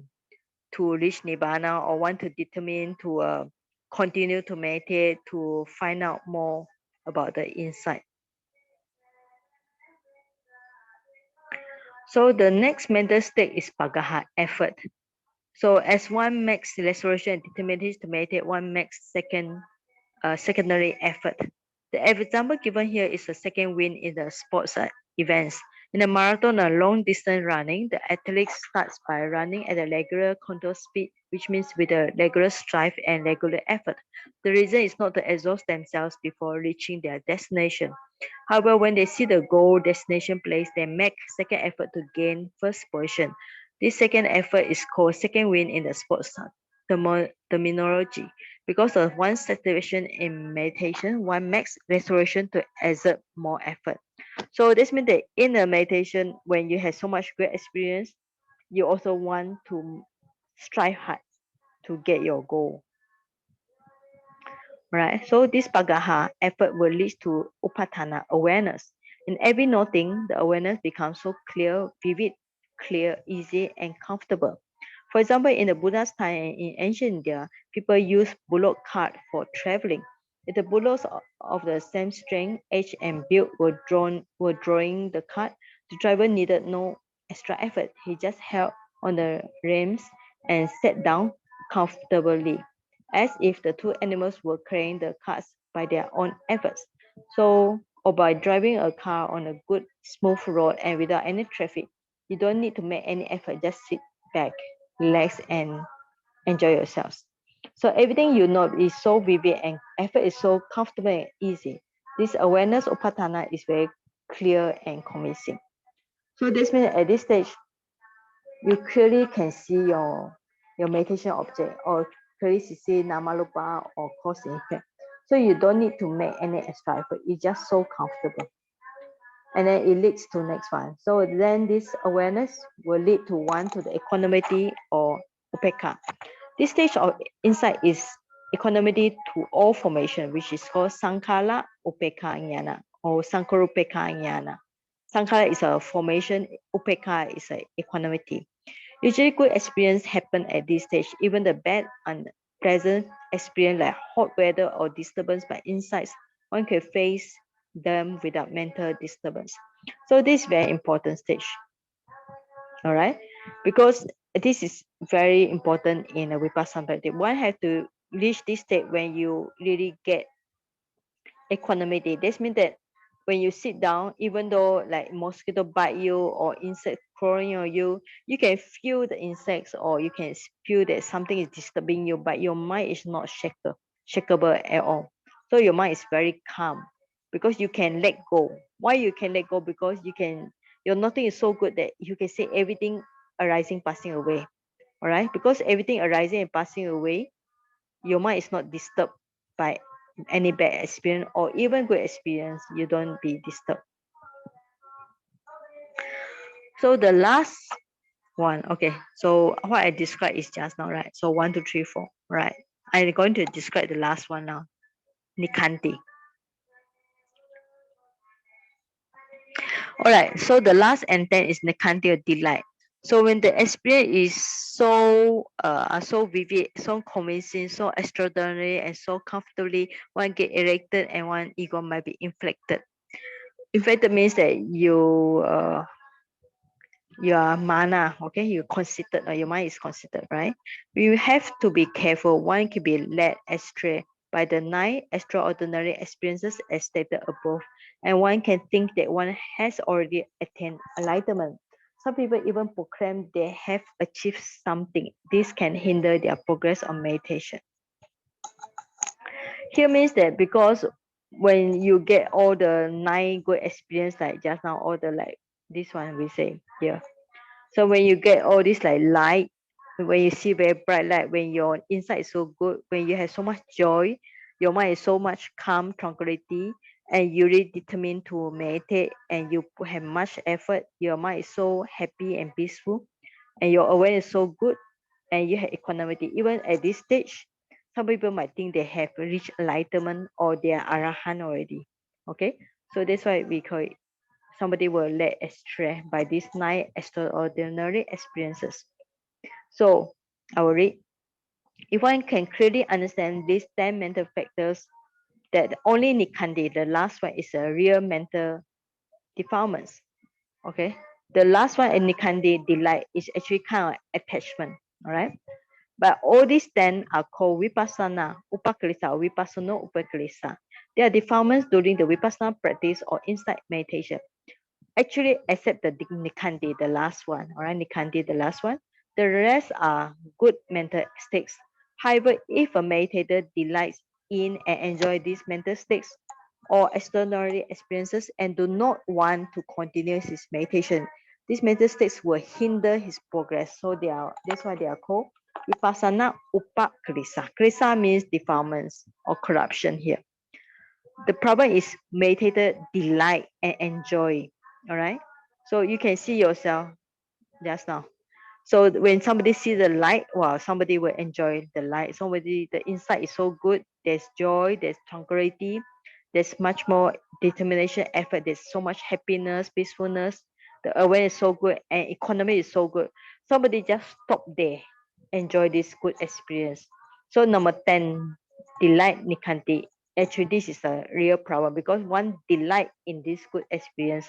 reach nibbana or want to determine to continue to meditate to find out more about the insight. So the next mental state is Pagaha Effort. So as one makes restoration and determination to meditate, one makes secondary effort. The example given here is the second win in the sports events. In a marathon or long distance running, the athlete starts by running at a regular control speed, which means with a regular strive and regular effort. The reason is not to exhaust themselves before reaching their destination. However, when they see the goal destination place, they make second effort to gain first position. This second effort is called second win in the sports terminology. Because of one situation in meditation, one makes restoration to exert more effort. So this means that in a meditation, when you have so much great experience, you also want to strive hard to get your goal. Right? So this Pagaha effort will lead to Upatana awareness. In every noting, the awareness becomes so clear, vivid, clear, easy, and comfortable. For example, in the Buddha's time in ancient India, people used bullock cart for traveling. If the bullocks of the same strength, age, and build were drawing the cart, the driver needed no extra effort. He just held on the reins and sat down comfortably as if the two animals were carrying the carts by their own efforts. So, or by driving a car on a good, smooth road and without any traffic, you don't need to make any effort, just sit back, relax, and enjoy yourselves. So, everything you know is so vivid and effort is so comfortable and easy. This awareness of patana is very clear and convincing. So, this means at this stage, you clearly can see your meditation object or clearly see namarupa or cause and effect. So you don't need to make any extra effort. It's just so comfortable. And then it leads to next one. So then this awareness will lead to one to the equanimity or upeka. This stage of insight is equanimity to all formation, which is called Sankara Upeka Jnana or Sankarupeka Jnana. Sankara is a formation, Upeka is a equanimity. Usually good experience happen at this stage. Even the bad and pleasant experience like hot weather or disturbance by insights, one can face them without mental disturbance. So this is very important stage. All right. Because this is very important in a Vipassana practice. One have to reach this state when you really get equanimity. This means that when you sit down, even though like mosquito bite you or insect crawling on you, you can feel the insects or you can feel that something is disturbing you, but your mind is not shakeable at all. So your mind is very calm because you can let go. Why you can let go? Because your nothing is so good that you can see everything arising, passing away. All right, because everything arising and passing away, your mind is not disturbed by any bad experience or even good experience, you don't be disturbed. So the last one, okay, so what I described is just now, right? So 1, 2, 3, 4, right? I'm going to describe the last one now, Nikanti. All right, so the last and 10 is Kantia Delight. So when the experience is so vivid, so convincing, so extraordinary, and so comfortably, one get erected and one ego might be inflected. Inflected means that you are mana, okay? You're conceited, or your mind is conceited, right? You have to be careful. One can be led astray by the 9 extraordinary experiences as stated above, and one can think that one has already attained enlightenment. Some people even proclaim they have achieved something. This can hinder their progress on meditation. Here means that because when you get all the 9 good experience, like just now, all the like this one we say here. So when you get all this like light, when you see very bright light, when your inside is so good, when you have so much joy, your mind is so much calm, tranquility, and you really determined to meditate and you have much effort, your mind is so happy and peaceful, and your awareness is so good, and you have equanimity. Even at this stage, some people might think they have reached enlightenment or they are arahant already. Okay, so that's why we call it somebody were led astray by these 9 extraordinary experiences. So I will read. If one can clearly understand these 10 mental factors, that only Nikandi, the last one, is a real mental defilements. Okay, the last one in Nikandi delight is actually kind of attachment. All right, but all these 10 are called Vipassana Upakkilesa or Vipassana Upakkilesa. They are defilements during the Vipassana practice or insight meditation. Actually, except the Nikandi, the last one, all right, Nikandi, the last one. The rest are good mental states. However, if a meditator delights in and enjoy these mental states or extraordinary experiences and do not want to continue his meditation, these mental states will hinder his progress. So that's why they are called Vipassana Upakkilesa. Kilesa means defilements or corruption here. The problem is meditator delight and enjoy. All right. So you can see yourself just now. So when somebody sees the light, wow, somebody will enjoy the light. Somebody, the insight is so good. There's joy, there's tranquility, there's much more determination, effort. There's so much happiness, peacefulness. The awareness is so good, and economy is so good. Somebody just stop there, enjoy this good experience. So number 10, delight nikanti. Actually, this is a real problem because one delight in this good experience,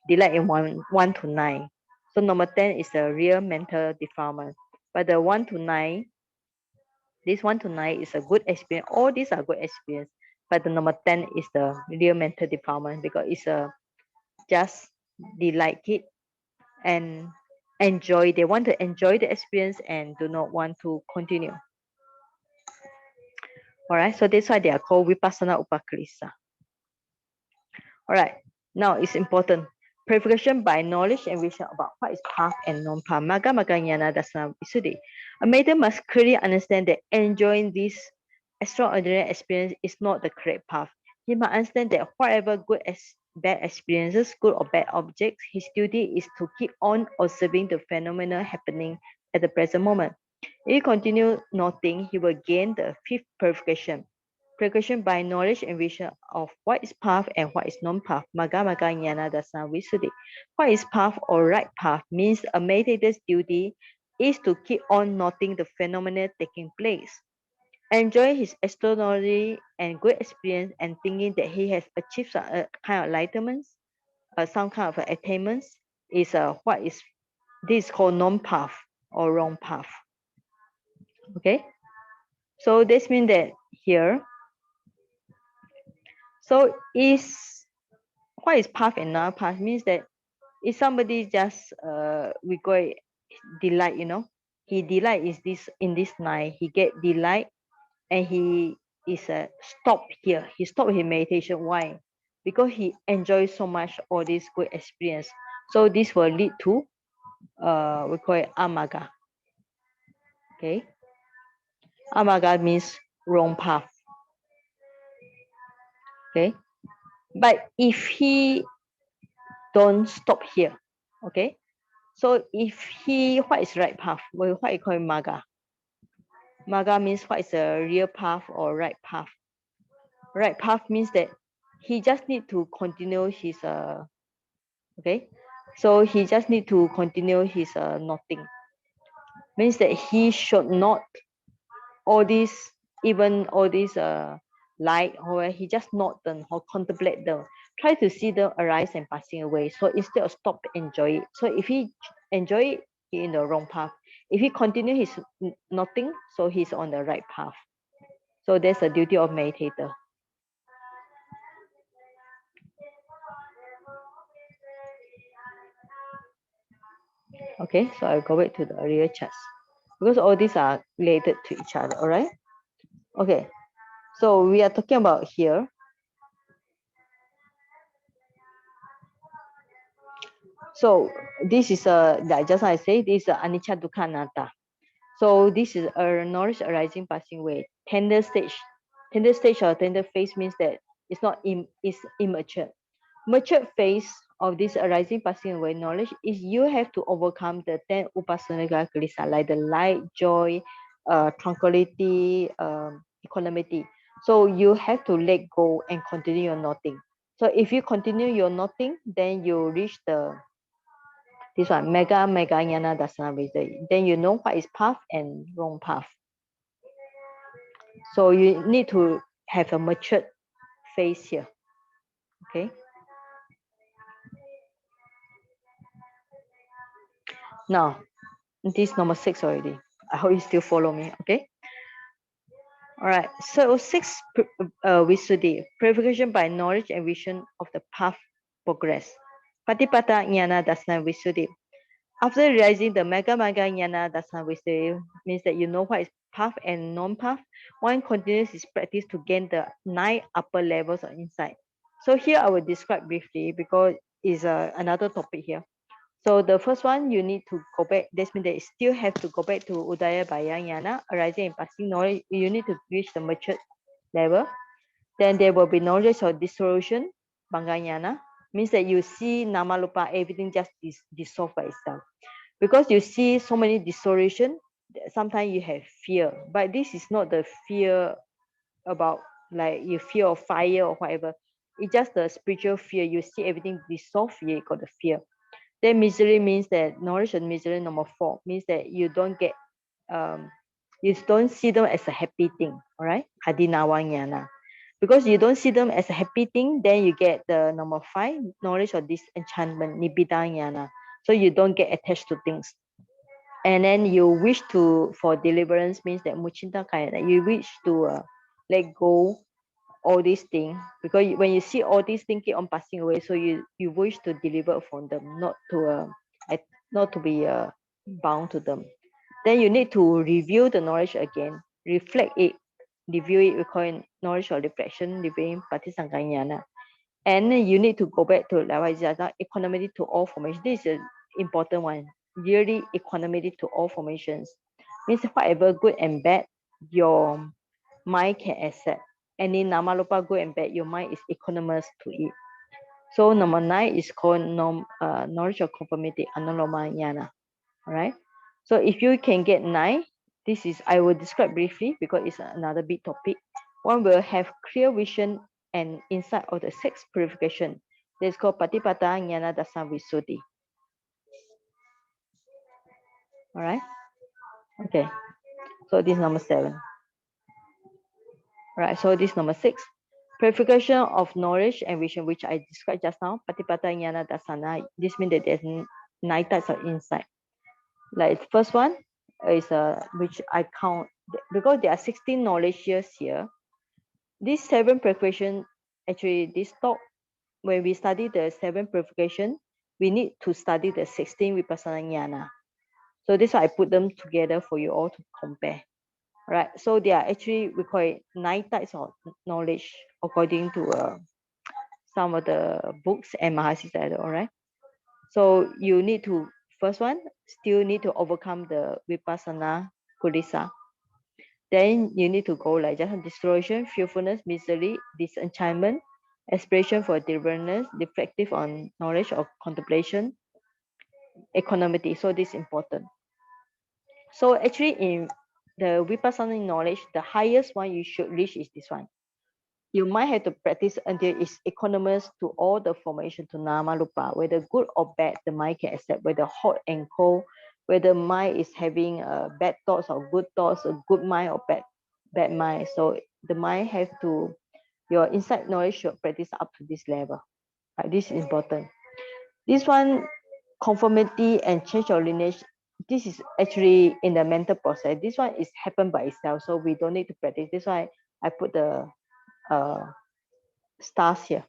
delight in one to 9. So number 10 is a real mental defilement. But the 1 to 9, this 1 to 9 is a good experience. All these are good experience. But the number 10 is the real mental defilement because it's a just they like it and enjoy. They want to enjoy the experience and do not want to continue. All right. So that's why they are called Vipassana Upakkilesa. All right. Now it's important. Purification by knowledge and vision about what is path and non-path. Maga maga jnana dasana visuddhi. A meditator must clearly understand that enjoying this extraordinary experience is not the correct path. He must understand that whatever good as bad experiences, good or bad objects, his duty is to keep on observing the phenomena happening at the present moment. If he continues noting, he will gain the 5th purification. Purification by knowledge and vision of what is path and what is non-path. Maga maga jnana dasana visuddhi. What is path or right path means a meditator's duty is to keep on noting the phenomena taking place. Enjoy his extraordinary and good experience and thinking that he has achieved some kind of enlightenment, some kind of attainments is what is this is called non-path or wrong path. Okay, so this means that here. So is what is path and non-path means that if somebody just we call it delight, he delight is this in this night, he get delight and he is stop here. He stop his meditation. Why? Because he enjoys so much all this good experience. So this will lead to we call it amaga. Okay. Amaga means wrong path. Okay. But if he don't stop here, okay. So if he what is right path? Well, what you call maga? Maga means what is a real path or right path. Right path means that he just need to continue his okay. So he just need to continue his nothing. Means that he should not all these even all these light or he just not them or contemplate them. Try to see them arise and passing away. So instead of stop enjoy it. So if he enjoy it, he in the wrong path. If he continue his nothing, so he's on the right path. So that's the duty of meditator. Okay, so I'll go back to the earlier charts because all these are related to each other. All right. Okay, so we are talking about here. So this is like just I say, this is anicca dukkha anatta. So this is a knowledge arising passing away. Tender stage or tender phase means that it's not it's immature. Mature phase of this arising passing away knowledge is you have to overcome the 10 Vipassanupakkilesa, like the light, joy, tranquility, equanimity. So you have to let go and continue your nothing. So if you continue your nothing, then you reach this one, mega jnana dasana wisdom. Then you know what is path and wrong path. So you need to have a matured phase here. Okay. Now, this is number 6 already. I hope you still follow me. Okay. All right. So 6 Visuddhi, purification by knowledge and vision of the path progress. Patipata jnana dasana Visuddhi. After realizing the mega jnana dasana Visuddhi means that you know what is path and non-path. One continues his practice to gain the 9 upper levels of insight. So here I will describe briefly because it's another topic here. So the first one, you need to go back. That means that you still have to go back to Udaya Bayanyana, arising and passing knowledge. You need to reach the matured level. Then there will be knowledge of dissolution, Banganyana, means that you see Namalupa, everything just dissolve by itself. Because you see so many dissolution, sometimes you have fear. But this is not the fear about like you fear of fire or whatever. It's just the spiritual fear. You see everything dissolve, you got the fear. Then misery means that knowledge of misery number 4 means that you don't get you don't see them as a happy thing, all right? Adinawanyana. Because you don't see them as a happy thing, then you get the number 5, knowledge of disenchantment, nibbidanyana. So you don't get attached to things. And then you wish to for deliverance means that muchinta kaya, that you wish to let go all these things because when you see all these things keep on passing away, so you wish to deliver from them, not to be bound to them. Then you need to review the knowledge again, reflect it, review it. We call it knowledge or reflection, reviewing patisangkanyana. And you need to go back to equanimity to all formations. This is an important one. Yearly equanimity to all formations means whatever good and bad your mind can accept. Any namarupa good and bad, your mind is equanimous to it. So number 9 is called knowledge of conformity, anuloma jnana. All right. So if you can get 9, this is I will describe briefly because it's another big topic. One will have clear vision and insight of the 6 purification. That's called patipata jnana dasana visuddhi. All right. Okay. So this is number 7. Right, so this number 6. Purification of knowledge and vision, which I described just now. Patipata jnana dasana. This means that there's 9 types of insight. Like the first one is which I count because there are 16 knowledge years here. These 7 purification, actually this talk, when we study the 7 purification, we need to study the 16 vipassana jnana. So this why I put them together for you all to compare. Right, so they are actually we call it 9 types of knowledge according to some of the books and Mahasiddha. All right, so you need to first one still need to overcome the vipassana kulisa. Then you need to go like just dissolution, fearfulness, misery, disenchantment, aspiration for deliverance, reflective on knowledge of contemplation, equanimity. So this is important. So actually in the vipassana knowledge, the highest one you should reach is this one. You might have to practice until it's equanimous to all the formation to nama rupa, whether good or bad, the mind can accept, whether hot and cold, whether mind is having bad thoughts or good thoughts, a good mind or bad mind. So the mind have to, your insight knowledge should practice up to this level. Right? This is important. This one, conformity and change of lineage, this is actually in the mental process. This one is happen by itself, so we don't need to practice. This one I put the stars here.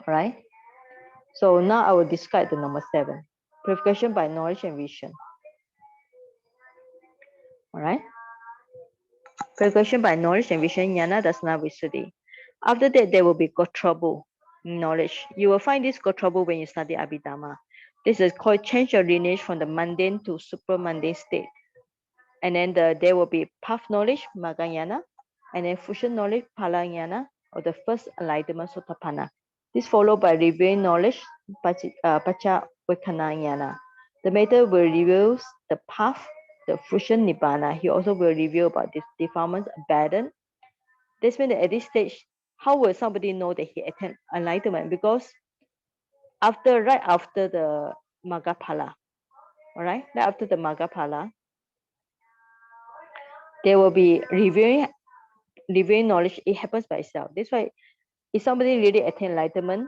All right. So now I will describe the number 7, purification by knowledge and vision. All right. Purification by knowledge and vision, jnana dasana visuddhi. After that, there will be gotrobu, knowledge. You will find this gotrobu when you study Abhidhamma. This is called change of lineage from the mundane to super mundane state. And then there will be path knowledge, maganyana, and then fusion knowledge, palanyana, or the first enlightenment, sotapanna. This followed by revealing knowledge, pacha-vekanayana. The method will reveal the path, the fusion nibbana. He also will reveal about this defilements, abandon. This means that at this stage, how will somebody know that he attained enlightenment? Because right after the Maggaphala, all right, right after the Maggaphala, there will be revealing knowledge. It happens by itself. That's why if somebody really attain enlightenment,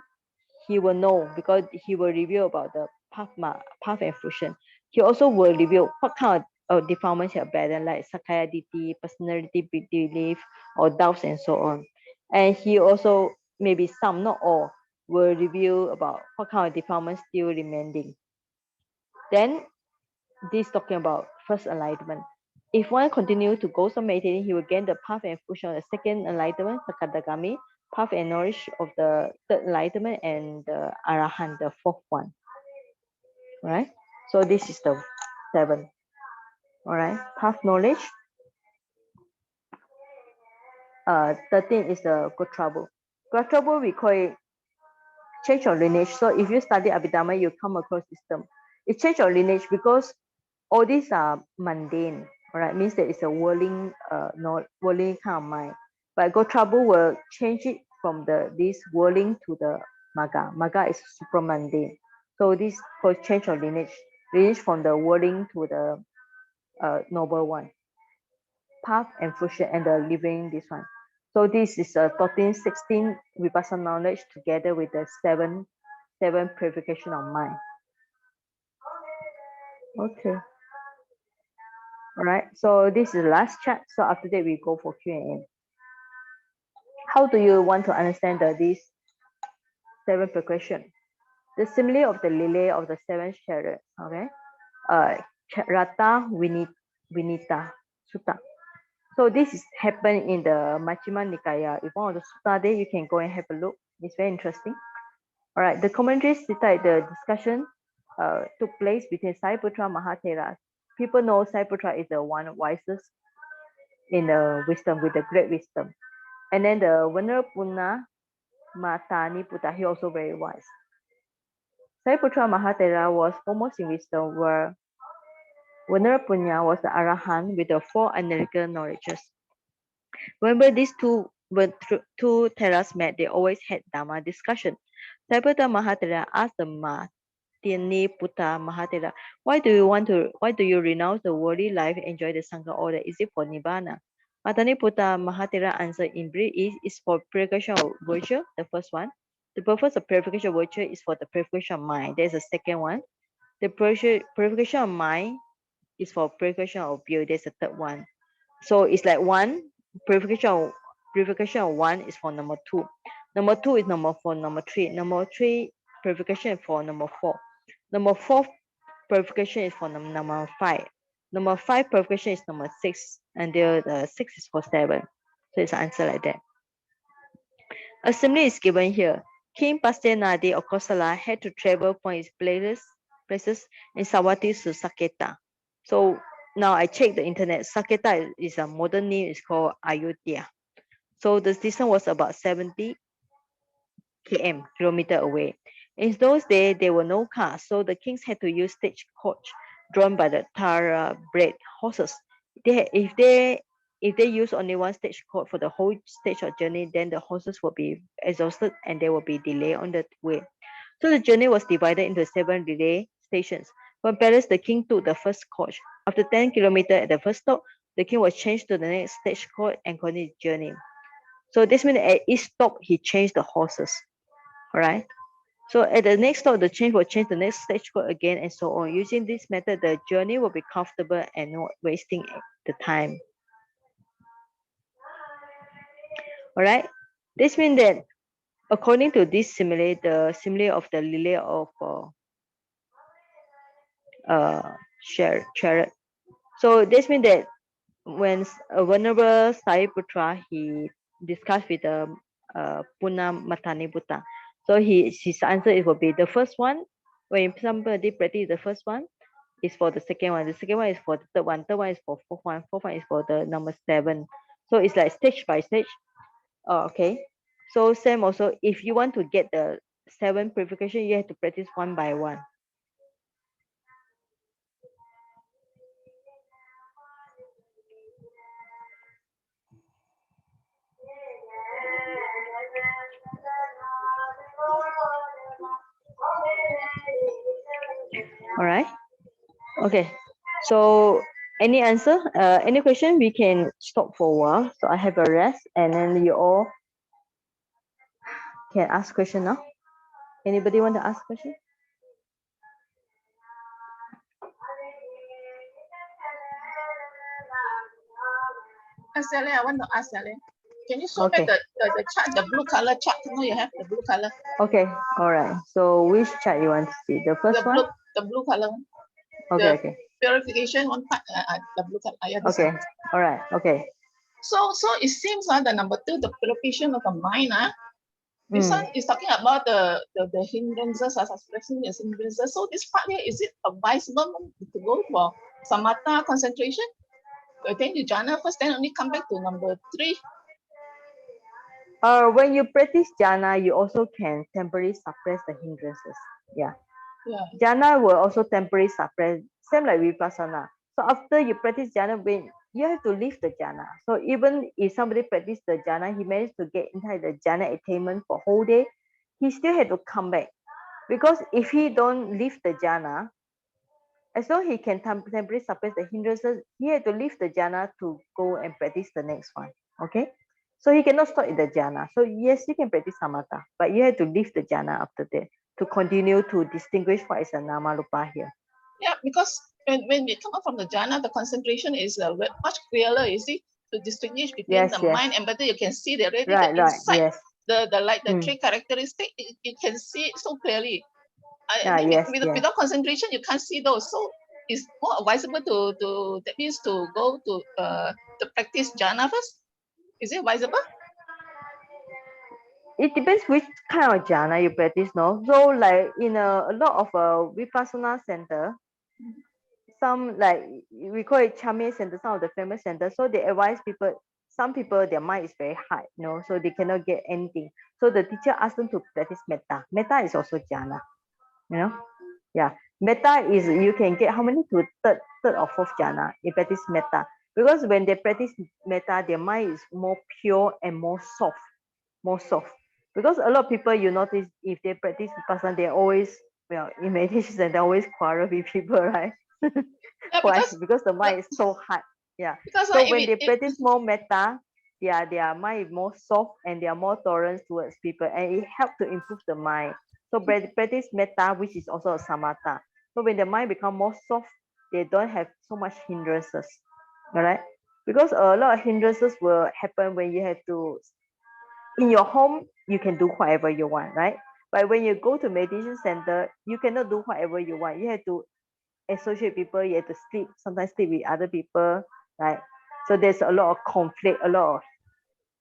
he will know because he will reveal about the path and fusion. He also will reveal what kind of defilements he abandoned, like sakaya ditti, personality belief, or doubts and so on. And he also, maybe some, not all, will reveal about what kind of defilements still remaining. Then this talking about first enlightenment. If one continue to go on meditating, he will gain the path and fusion of the second enlightenment, Sakadagami, path and knowledge of the third enlightenment, and the Arahant, the fourth one. Right? So this is the 7. All right, path knowledge. 13 is the Gotrabu. Gotrabu, we call it change of lineage. So if you study Abhidhamma, you come across this term. It change of lineage because all these are mundane, right? Means that it's a whirling, whirling kind of mind. But Gotrabu will change it from this whirling to the Magga. Magga is super mundane. So this called change of lineage from the whirling to the noble one. Path and fusion and the living this one. So this is a 14, 16 Vipassana knowledge together with the 7 purification of mind. Okay. All right. So this is the last chat. So after that, we go for Q&A. How do you want to understand these 7 purification? The simile of the lily of the 7 chariot. Okay. Rata Vinita Sutta. So this is happened in the Majjhima Nikaya. If one of the sutta there, you can go and have a look. It's very interesting. All right, the commentaries cite the discussion took place between Sariputra Mahathera. People know Sariputra is the one wisest in the wisdom, with the great wisdom. And then the Venerapuna Matani Putta, he also very wise. Sariputra Mahathera was foremost in wisdom, where Venerapunya was the Arahant with the 4 analytical knowledges. Whenever these two Theras met, they always had Dhamma discussion. Sariputra Mahathera asked the Matini Putta Mahathera, why do you renounce the worldly life and enjoy the Sangha order? Is it for Nibbana? Matani Putta Mahathera answered in brief is for purification of virtue, the first one. The purpose of purification of virtue is for the purification of mind. There's a second one. The purification of mind is for purification of view. There's a third one. So it's like one purification of 1 is for number 2. Number 2 is number 4, number 3. Number 3 purification for number 4. Number 4 purification is for number 5. Number 5 purification is number 6, and the 6 is for 7. So it's an answer like that. A simile is given here. King Pastenadi of Kosala had to travel from his places in Sawati to Saketa. So now I checked the internet. Saketa is a modern name. It's called Ayodhya. So the distance was about 70 kilometer away. In those days, there were no cars, so the kings had to use stagecoach drawn by the Tara-bred horses. If they use only one stagecoach for the whole stage of journey, then the horses will be exhausted and there will be delay on the way. So the journey was divided into 7 relay stations. From Paris, the king took the first coach. After 10 kilometers at the first stop, the king was changed to the next stagecoach and continued the journey. So this means at each stop, he changed the horses. All right. So at the next stop, the change will change the next stagecoach again and so on. Using this method, the journey will be comfortable and not wasting the time. All right. This means that according to this simile, the simile of the lily of chariot. So this means that when a venerable Sariputra, he discussed with the Puna Matani Buddha. So his answer it will be the first one. When somebody practice the first one, is for the second one. The second one is for the third one. Third one is for fourth one. Fourth one is for the number 7. So it's like stage by stage. Okay. So same also, if you want to get the 7 purification, you have to practice one by one. All right. Okay. So any answer? Any question? We can stop for a while. So I have a rest, and then you all can ask question now. Anybody want to ask question? Sally, I want to ask Sally. Can you show me the chart, the blue color chart? No, you have the blue color. Okay. All right. So which chart you want to see? The first one? The blue color one. Okay. Okay. Purification one part. The blue color. Yeah, okay. One. All right. Okay. So it seems the number 2, the purification of the mind. This one is talking about the hindrances, as expressing as hindrances. So this part here, is it advisable to go for samatha concentration? To attain the jhana first, then only come back to number 3. When you practice jhana, you also can temporarily suppress the hindrances. Yeah. Jhana will also temporarily suppress, same like vipassana. So after you practice jhana, when you have to leave the jhana. So even if somebody practice the jhana, he managed to get inside the jhana attainment for whole day, he still had to come back. Because if he don't leave the jhana, as long he can temporarily suppress the hindrances, he had to leave the jhana to go and practice the next one. Okay? So he cannot stop in the jhana. So yes, you can practice samatha, but you have to leave the jhana after that to continue to distinguish what is a namarupa here. Yeah, because when we come out from the jhana, the concentration is much clearer, you see, to distinguish between the mind and body. You can see the already the inside, the 3 characteristics, you can see it so clearly. Without concentration, you can't see those. So it's more advisable to that means to go to practice jhana first. Is it advisable? It depends which kind of jhana you practice, no? So like in a lot of Vipassana center, some like we call it Chame center, some of the famous centers, so they advise people, some people their mind is very hard, you know, so they cannot get anything. So the teacher asked them to practice metta. Metta is also jhana, you know? Yeah. Metta is you can get how many to third or fourth jhana in practice metta. Because when they practice metta, their mind is more pure and more soft. Because a lot of people, you notice, if they practice vipassana, they always, well, in meditation they always quarrel with people, right? Why? Because the mind is so hard. Yeah. So when they practice more metta, their mind is more soft and they are more tolerant towards people, and it helps to improve the mind. So practice metta, which is also a samatha. So when the mind become more soft, they don't have so much hindrances. All right? Because a lot of hindrances will happen when you have to, in your home, you can do whatever you want, right? But when you go to meditation center, you cannot do whatever you want. You have to associate people, you have to sleep, sometimes sleep with other people, right? So there's a lot of conflict, a lot of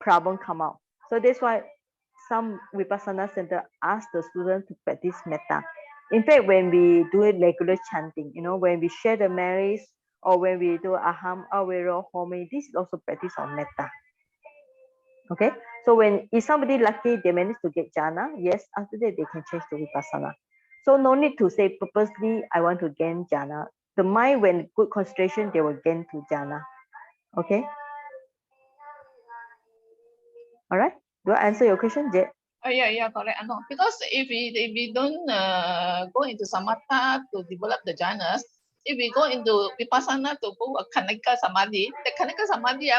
problem come out. So that's why some Vipassana center ask the student to practice metta. In fact, when we do regular chanting, you know, when we share the merits, or when we do aham, awero, home, this is also practice of metta. Okay, so when if somebody lucky they manage to get jhana, yes, after that they can change to vipassana. So no need to say purposely I want to gain jhana. The mind, when good concentration, they will gain to jhana. Okay. All right. Do I answer your question, Jet? Yeah, correct. I know. Because if we don't go into samatha to develop the jhanas, if we go into vipassana to go a kanika samadhi, the kanika samadhi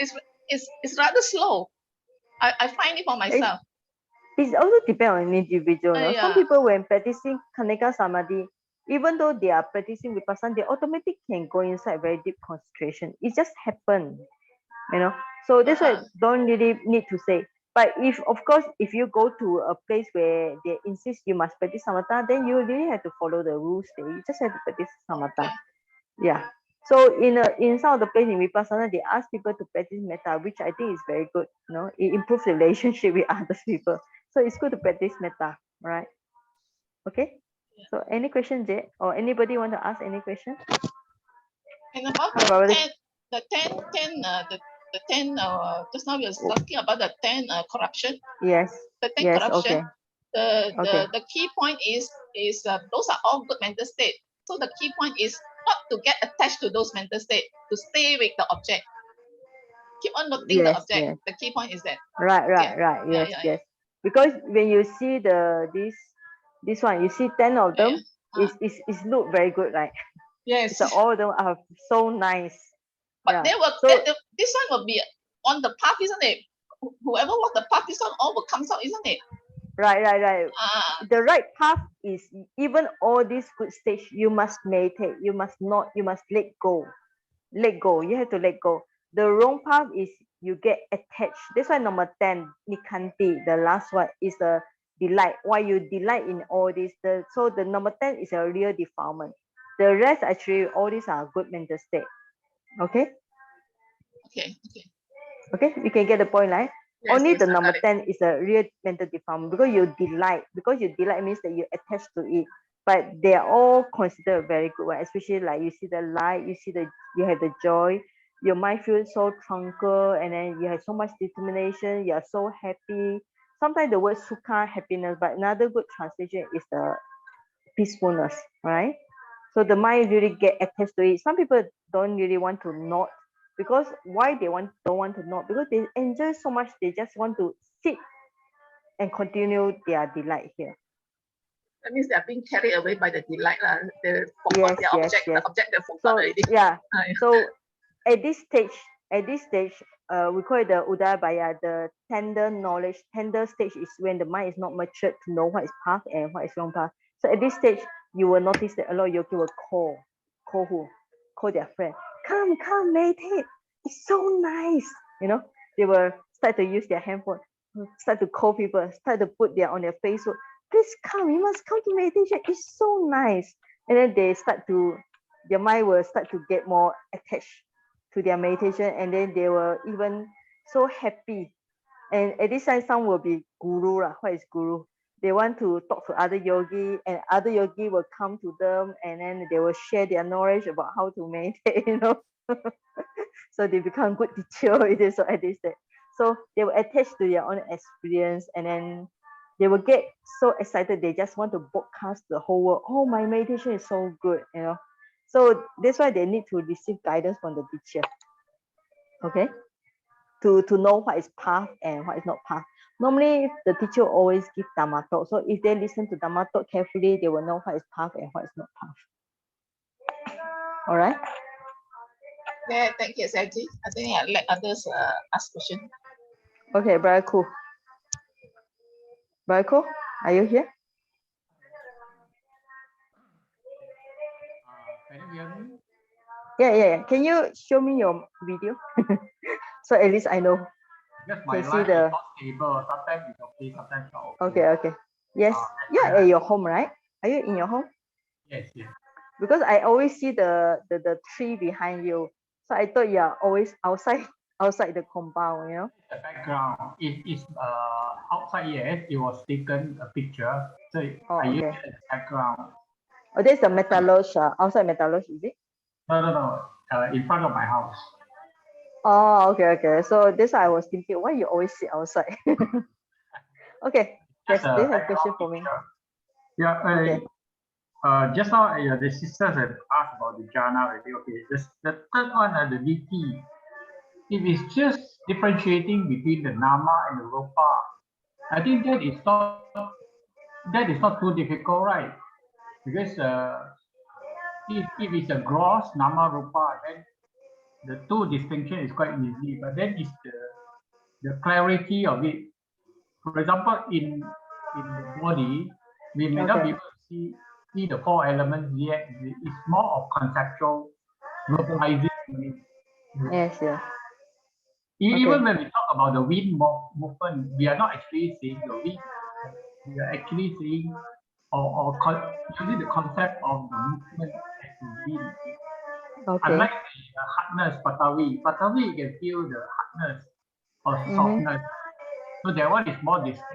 is rather slow. I find it for myself. It also depends on individual. Some people, when practicing kanika samadhi, even though they are practicing vipassana, they automatically can go inside very deep concentration. It just happens. you know. So that's why don't really need to say. But if, of course, if you go to a place where they insist you must practice samatha, then you really have to follow the rules there. You just have to practice samatha. Yeah. So in some of the place in Vipassana, they ask people to practice metta, which I think is very good. You know, it improves the relationship with other people. So it's good to practice metta, right? Okay. So any question, Jay? Or anybody want to ask any question? And about the 10, just now we were talking about the 10 corruption. Yes. The 10 yes, corruption. Okay. The key point is those are all good mental state. So the key point is not to get attached to those mental state, to stay with the object. Keep on noting the object. Yes. The key point is that. Right. Yes. Because when you see this one, you see 10 of them, it's look very good, right? Yes. So all of them are so nice. But they will this one will be on the path, isn't it? Whoever walk the path, this one all will come out, isn't it? Right. The right path is even all these good stage, you must meditate. You must let go. Let go. You have to let go. The wrong path is you get attached. That's why number 10, Nikanti, the last one, is the delight. Why you delight in all this? So the number 10 is a real defilement. The rest actually, all these are good mental state. Okay? Okay, you can get the point, right? Only the number 10 is a real mental defilement because you delight. Because you delight means that you attach to it. But they are all considered very good one, especially like you see the light, you have the joy, your mind feels so tranquil, and then you have so much determination, you are so happy. Sometimes the word sukha, happiness, but another good translation is the peacefulness, right? So the mind really get attached to it. Some people don't really want to nod because why they don't want to nod? Because they enjoy so much, they just want to sit and continue their delight here. That means they are being carried away by the delight. They forgot their object. The object they forgot already. So at this stage, we call it the udayabaya, the tender knowledge. Tender stage is when the mind is not matured to know what is path and what is wrong path. So at this stage, you will notice that a lot of yogi will call their friend, come meditate. It's so nice. You know, they will start to use their handphone, start to call people, start to put on their Facebook. Please come, you must come to meditation. It's so nice. And then their mind will start to get more attached to their meditation, and then they were even so happy. And at this time, some will be guru. What is guru? They want to talk to other yogi, and other yogi will come to them, and then they will share their knowledge about how to meditate, you know. So they become good teacher. It is at this stage. So they will attach to their own experience, and then they will get so excited. They just want to broadcast the whole world. Oh, my meditation is so good, you know. So that's why they need to receive guidance from the teacher. Okay, to know what is path and what is not path. Normally, the teacher always give Dhamma talk. So if they listen to Dhamma talk carefully, they will know what is path and what is not path. All right. Yeah, thank you, Saji. I think I'll let others ask questions. Okay, very cool. Very cool. Are you here? Can you hear me? Yeah. Can you show me your video? So at least I know. Because my line is not stable. Sometimes it's okay, sometimes not okay. Okay. Yes. Yeah, at your home, right? Are you in your home? Yes. Because I always see the tree behind you. So I thought you are always outside the compound, you know? The background. It is outside, yes. It was taken a picture. So I use it as background. Oh, there's the Metallurge, outside Metallurge, is it? No. In front of my house. Oh, okay. So this I was thinking, why you always sit outside? Okay. Yes, do you have a question for me? Yeah. Okay. Just now, the sisters have asked about the jhana already. Okay. The third one, the DT. If it's just differentiating between the nama and the rupa, I think that is not too difficult, right? Because if it's a gross nama rupa, then the two distinction is quite easy. But then it's the clarity of it. For example, in the body, we may not be able to see the four elements yet. It's more of conceptual verbalizing. Yes. Even when we talk about the wind movement, we are not actually saying the wind. We are actually saying using the concept of the movement as the wind. Unlike the hardness, Patavi, you can feel the hardness or softness. So that one is more distinct.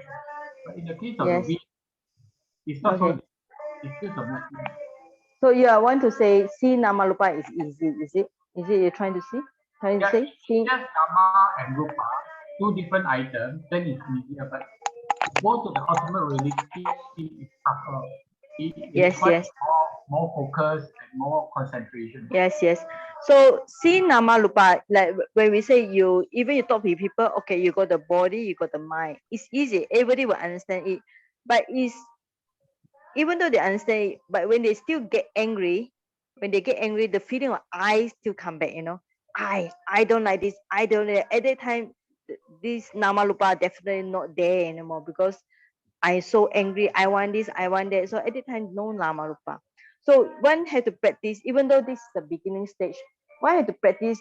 But in the case of the wind, it's not so distinct. It's just a movement. So you want to say see nama lupa is easy, is it? Is it you're trying to say? Just nama and rupa, two different items, then it's easier. But go to the ultimate reality is tougher. It requires more focus and more concentration. Yes. So see nama lupa, like when we say you talk with people, okay, you got the body, you got the mind. It's easy. Everybody will understand it. But even though they understand it, but when they still get angry, the feeling of I still come back, I don't like this, I don't like at that time, this nama lupa definitely not there anymore, because I'm so angry, I want this, I want that. So at that time, no nama lupa. So one had to practice, even though this is the beginning stage, one had to practice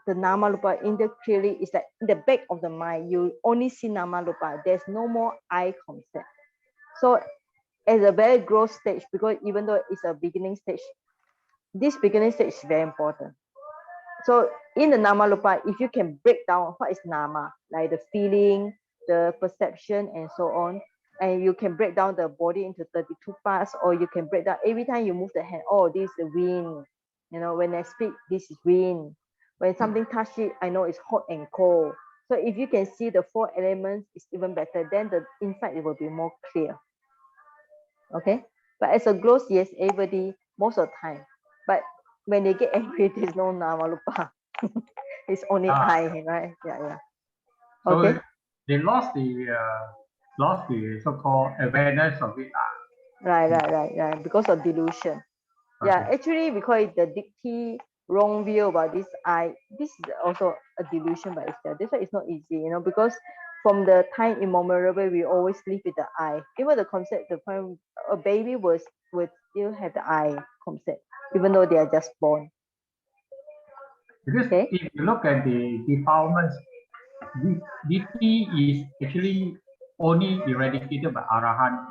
the nama lupa in the clearly. It's like in the back of the mind, you only see nama lupa. There's no more I concept. So as a very growth stage, because even though it's a beginning stage, this beginning stage is very important. So in the nama lupa, if you can break down what is nama, like the feeling, the perception, and so on, and you can break down the body into 32 parts, or you can break down every time you move the hand, oh, this is the wind. When I speak, this is wind. When something touches it, I know it's hot and cold. So if you can see the 4 elements, it's even better. Then the insight, it will be more clear. Okay, but as a growth, yes, everybody most of the time, but when they get angry, there's no nama lupa. It's only I, right? Yeah. Okay. So they lost the so-called awareness of it. Right. Because of delusion. Okay. Yeah, actually, we call it the dikti, wrong view about this I. This is also a delusion by itself. That's why it's not easy, because from the time immemorable, we always live with the I. Even the concept, the point a baby would still have the I concept, even though they are just born. Because if you look at the defilements, dikti is actually only eradicated by Arahant.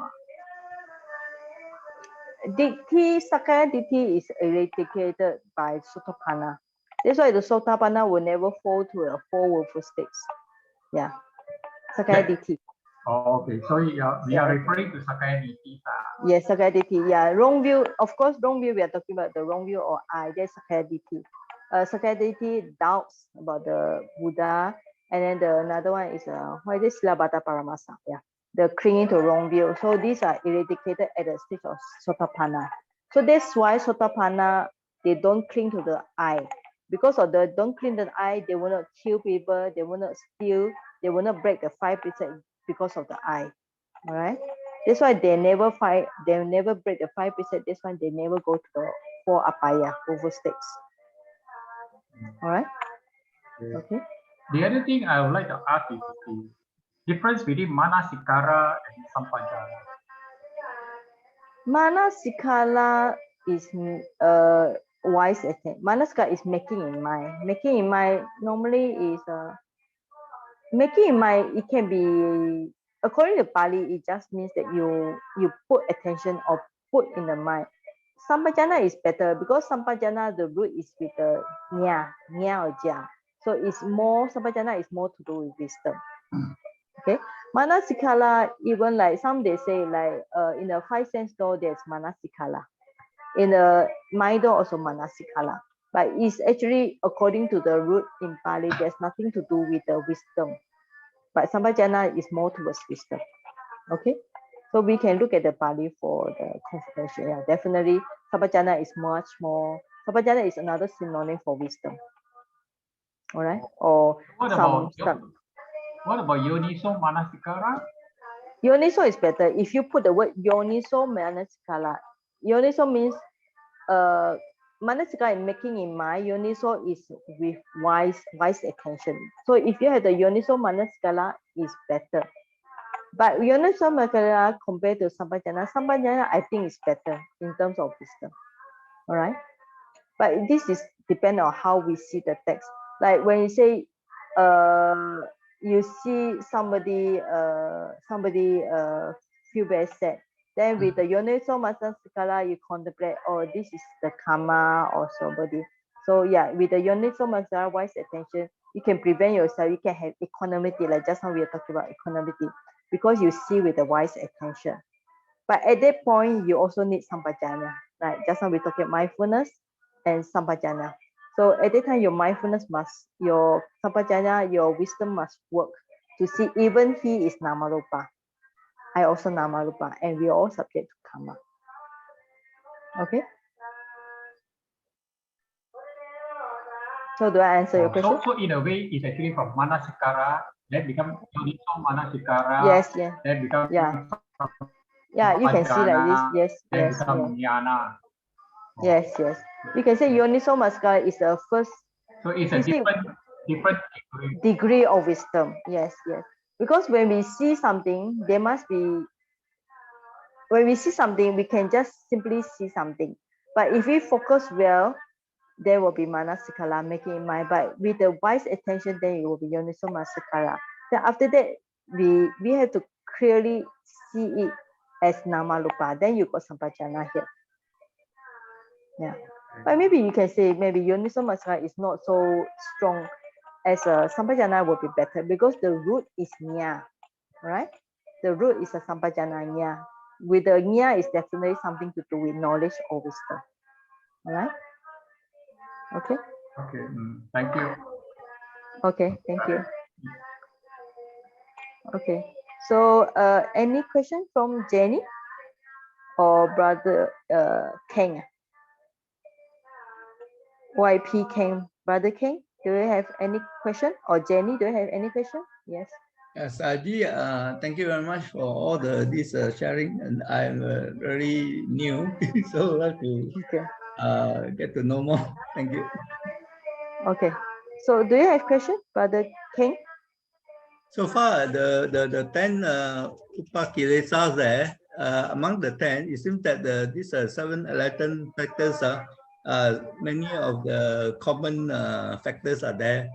Dikti, Sakaya Dikti is eradicated by Sotapanna. That's why the Sotapanna will never fall to a 4 willful states. Yeah. Sakaya Dikti. Oh, okay. So we are referring to Sakaya Dikti. Yes, Sakaya Dikti. Yeah. Wrong view. Of course, wrong view, we are talking about the wrong view or I. That's Sakaya Dikti. Sakaya Dikti doubts about the Buddha. And then another one is what is it? Silabhata Paramasa. Yeah. The clinging to wrong view. So these are eradicated at the stage of Sotapanna. So that's why Sotapanna, they don't cling to the I. Because of the don't cling to the I, they will not kill people, they will not steal, they will not break the 5 precepts because of the I. All right. That's why they never fight, they never break the 5 precepts. That's why they never go to the 4 apaya, over states. All right. Okay. The other thing I would like to ask is the difference between manasikara and sampajana. Manasikara is wise attempt. Manasikara is making in mind. Making in mind normally is making in mind. It can be, according to Pali, it just means that you put attention or put in the mind. Sampajana is better because sampajana, the root is with the nya or ja. So it's more, sampajana is more to do with wisdom. Okay, manasikala, even like some they say like in the 5 sense door there's manasikala, in the mind door also manasikala, but it's actually according to the root in Pali, there's nothing to do with the wisdom, but sampajana is more towards wisdom. Okay, so we can look at the Pali for the confirmation. Yeah, definitely sampajana is much more. Sampajana is another synonym for wisdom. All right, or what about yoniso manasikara? Yoniso is better. If you put the word yoniso manasikara, yoniso means manasikara is making in mind. Yoniso is with wise attention. So if you have the yoniso manasikara, is better. But yoniso manasikara compared to sampajana, I think is better in terms of wisdom. All right. But this is depend on how we see the text. Like when you say you see somebody feel very sad. Then with the Yoniso Manasikara, you contemplate, oh, this is the karma or somebody. So yeah, with the Yoniso Manasikara, wise attention, you can prevent yourself. You can have equanimity, like just now we are talking about equanimity, because you see with the wise attention. But at that point, you also need sampajanya. Like just now we talked about mindfulness and sampajanya. So at that time, your mindfulness must, your sampajanya, your wisdom must work to see even he is namarupa. I also namarupa, and we are all subject to karma. Okay. So do I answer your question? So in a way, it's actually from manasikara, then become yoniso manasikara. Yes, yes. Then become yeah, you can see like this. Yes, then yes, become jnana. Yes, yes. You can say Yoniso Manasikara is the first. So it's a different degree of wisdom. Yes, yes. Because when we see something, there must be. When we see something, we can just simply see something. But if we focus well, there will be Manasikara, making in mind. But with the wise attention, then it will be Yoniso Manasikara. Then after that, we have to clearly see it as Namarupa. Then you got Sampajana here. Yeah. But maybe you can say maybe Yoniso Manasikara is not so strong as a Sampajana would be better because the root is Nya, right? The root is a Sampajana Nya. With the Nya is definitely something to do with knowledge or wisdom. All right? Okay? Okay, thank you. Okay, thank you. Okay, so any question from Jenny or brother King? YP King, brother King, do you have any question? Or Jenny, do you have any question? Yes. Yes, Aji, thank you very much for all this sharing, and I'm very new, so I have to get to know more. Thank you. Okay, so do you have question, brother King? So far, the 10 Upakilesas there, among the 10, it seems that these 7 enlightened factors are many of the common factors are there.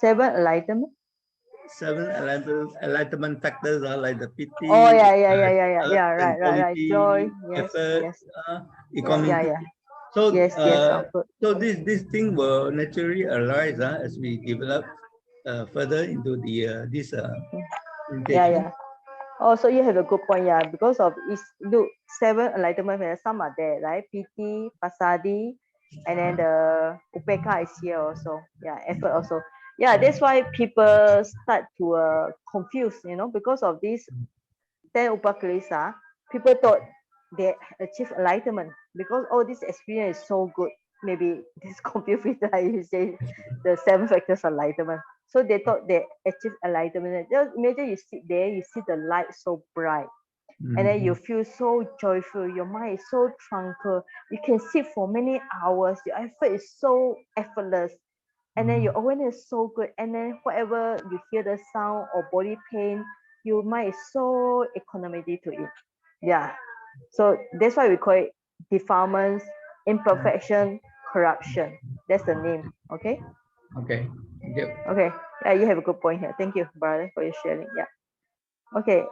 7 enlightenment? 7 enlightenment factors are like the pity. Oh yeah, right. Joy, yes, effort, yes. Equanimity. Yeah. So yes, so this thing will naturally arise as we develop further into the this yeah. Oh, so you have a good point, yeah. Because of is look 7 enlightenment, some are there, right? Piti, pasadi, and then the upeka is here also. Yeah, effort also. Yeah, that's why people start to confuse, because of this 10 upakilesa, people thought they achieve enlightenment because all this experience is so good. Maybe this confused with like you say the 7 factors of enlightenment. So they thought they achieve enlightenment. Just imagine you sit there, you see the light so bright, and then you feel so joyful. Your mind is so tranquil. You can sit for many hours. Your effort is so effortless, and then your awareness is so good. And then whatever you hear the sound or body pain, your mind is so equanimity to it. Yeah. So that's why we call it defilements, imperfection, corruption. That's the name. Okay. Okay. Thank you. Okay. Yeah, you have a good point here. Thank you, brother, for your sharing. Yeah. Okay.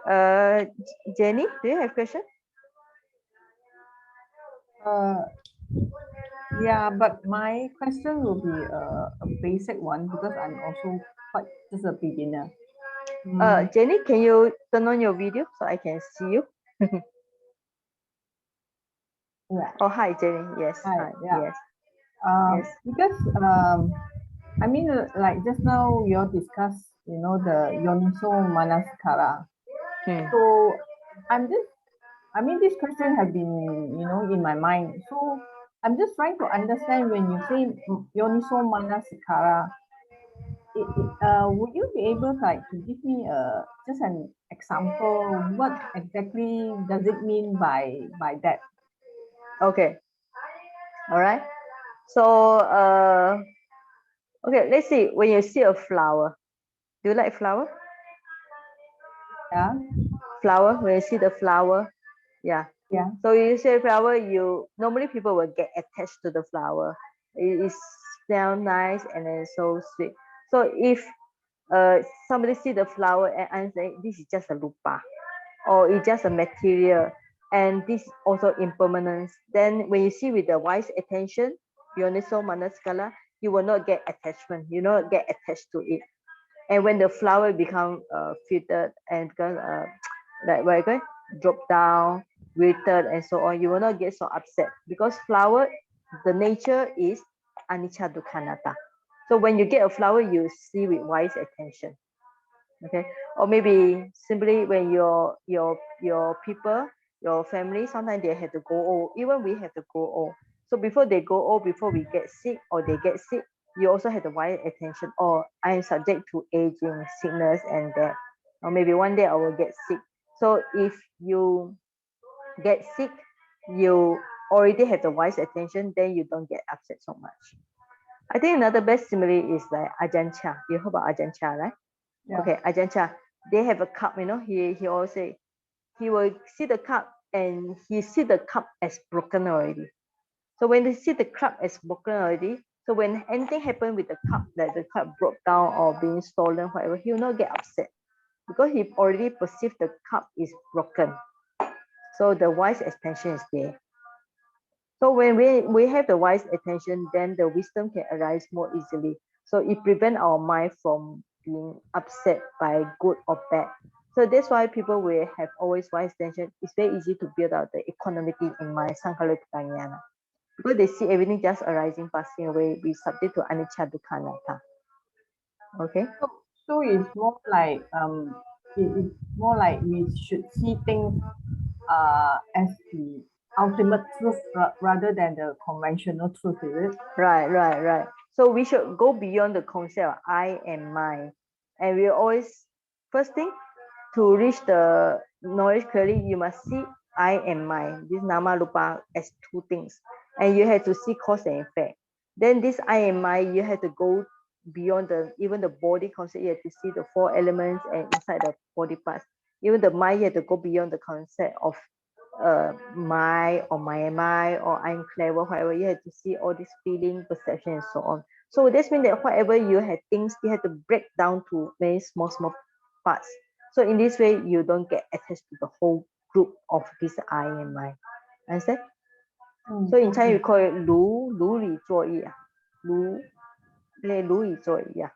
Jenny, do you have a question? Yeah, but my question will be a basic one because I'm also quite just a beginner. Jenny, can you turn on your video so I can see you? Yeah. Oh, hi, Jenny. Yes. Hi. Yeah. Yes. Yes. Because I mean, like just now you all discussed, the Yoniso Manasikara. So this question has been, in my mind. So I'm just trying to understand when you say Yoniso Manasikara, would you be able to give me just an example? What exactly does it mean by that? Okay. All right. So okay, let's see. When you see a flower, do you like flower? Yeah. Flower. When you see the flower, yeah. So you see a flower, normally people will get attached to the flower. It smells nice and then so sweet. So if somebody see the flower and say this is just a lupa, or it's just a material, and this also impermanence, then when you see with the wise attention, Yoniso Manasikara, you will not get attachment, you not get attached to it. And when the flower become filtered and like what you drop down, withered, and so on, you will not get so upset, because flower, the nature is anicca dukkha anatta. So when you get a flower, you see with wise attention. Okay, or maybe simply when your people, your family, sometimes they have to go old, even we have to go old. So before they go old, before we get sick or they get sick, you also have to wise attention, or I am subject to aging, sickness, and death, or maybe one day I will get sick. So if you get sick, you already have the wise attention, then you don't get upset so much. I think another best simile is like Ajahn Chah. You heard about Ajahn Chah, right? Yeah. Okay, Ajahn Chah, they have a cup, you know, he always say, he will see the cup and he see the cup as broken already. So when they see the cup as broken already, so when anything happen with the cup, like the cup broke down or being stolen, whatever, he will not get upset, because he already perceived the cup is broken. So the wise attention is there. So when we have the wise attention, then the wisdom can arise more easily. So it prevents our mind from being upset by good or bad. So that's why people will have always wise attention. It's very easy to build out the equanimity in mind, sankalipanyana, because they see everything just arising, passing away, be subject to anicca dukkha anatta. Okay. So it's more like it's more like we should see things as the ultimate truth rather than the conventional truth, is it? Right. So we should go beyond the concept of I and mine. And we always, first thing, to reach the knowledge clearly, you must see I and mine, this nama rupa, as two things. And you have to see cause and effect. Then this I and mine, you have to go beyond even the body concept. You have to see the four elements and inside the body parts. Even the mind, you have to go beyond the concept of my or my or I'm clever, whatever. You have to see all this feeling, perception, and so on. So this means that whatever you have things, you have to break down to very small parts. So in this way, you don't get attached to the whole group of this I and my. Understand? So in Chinese we call it 如理作意, 如理作意.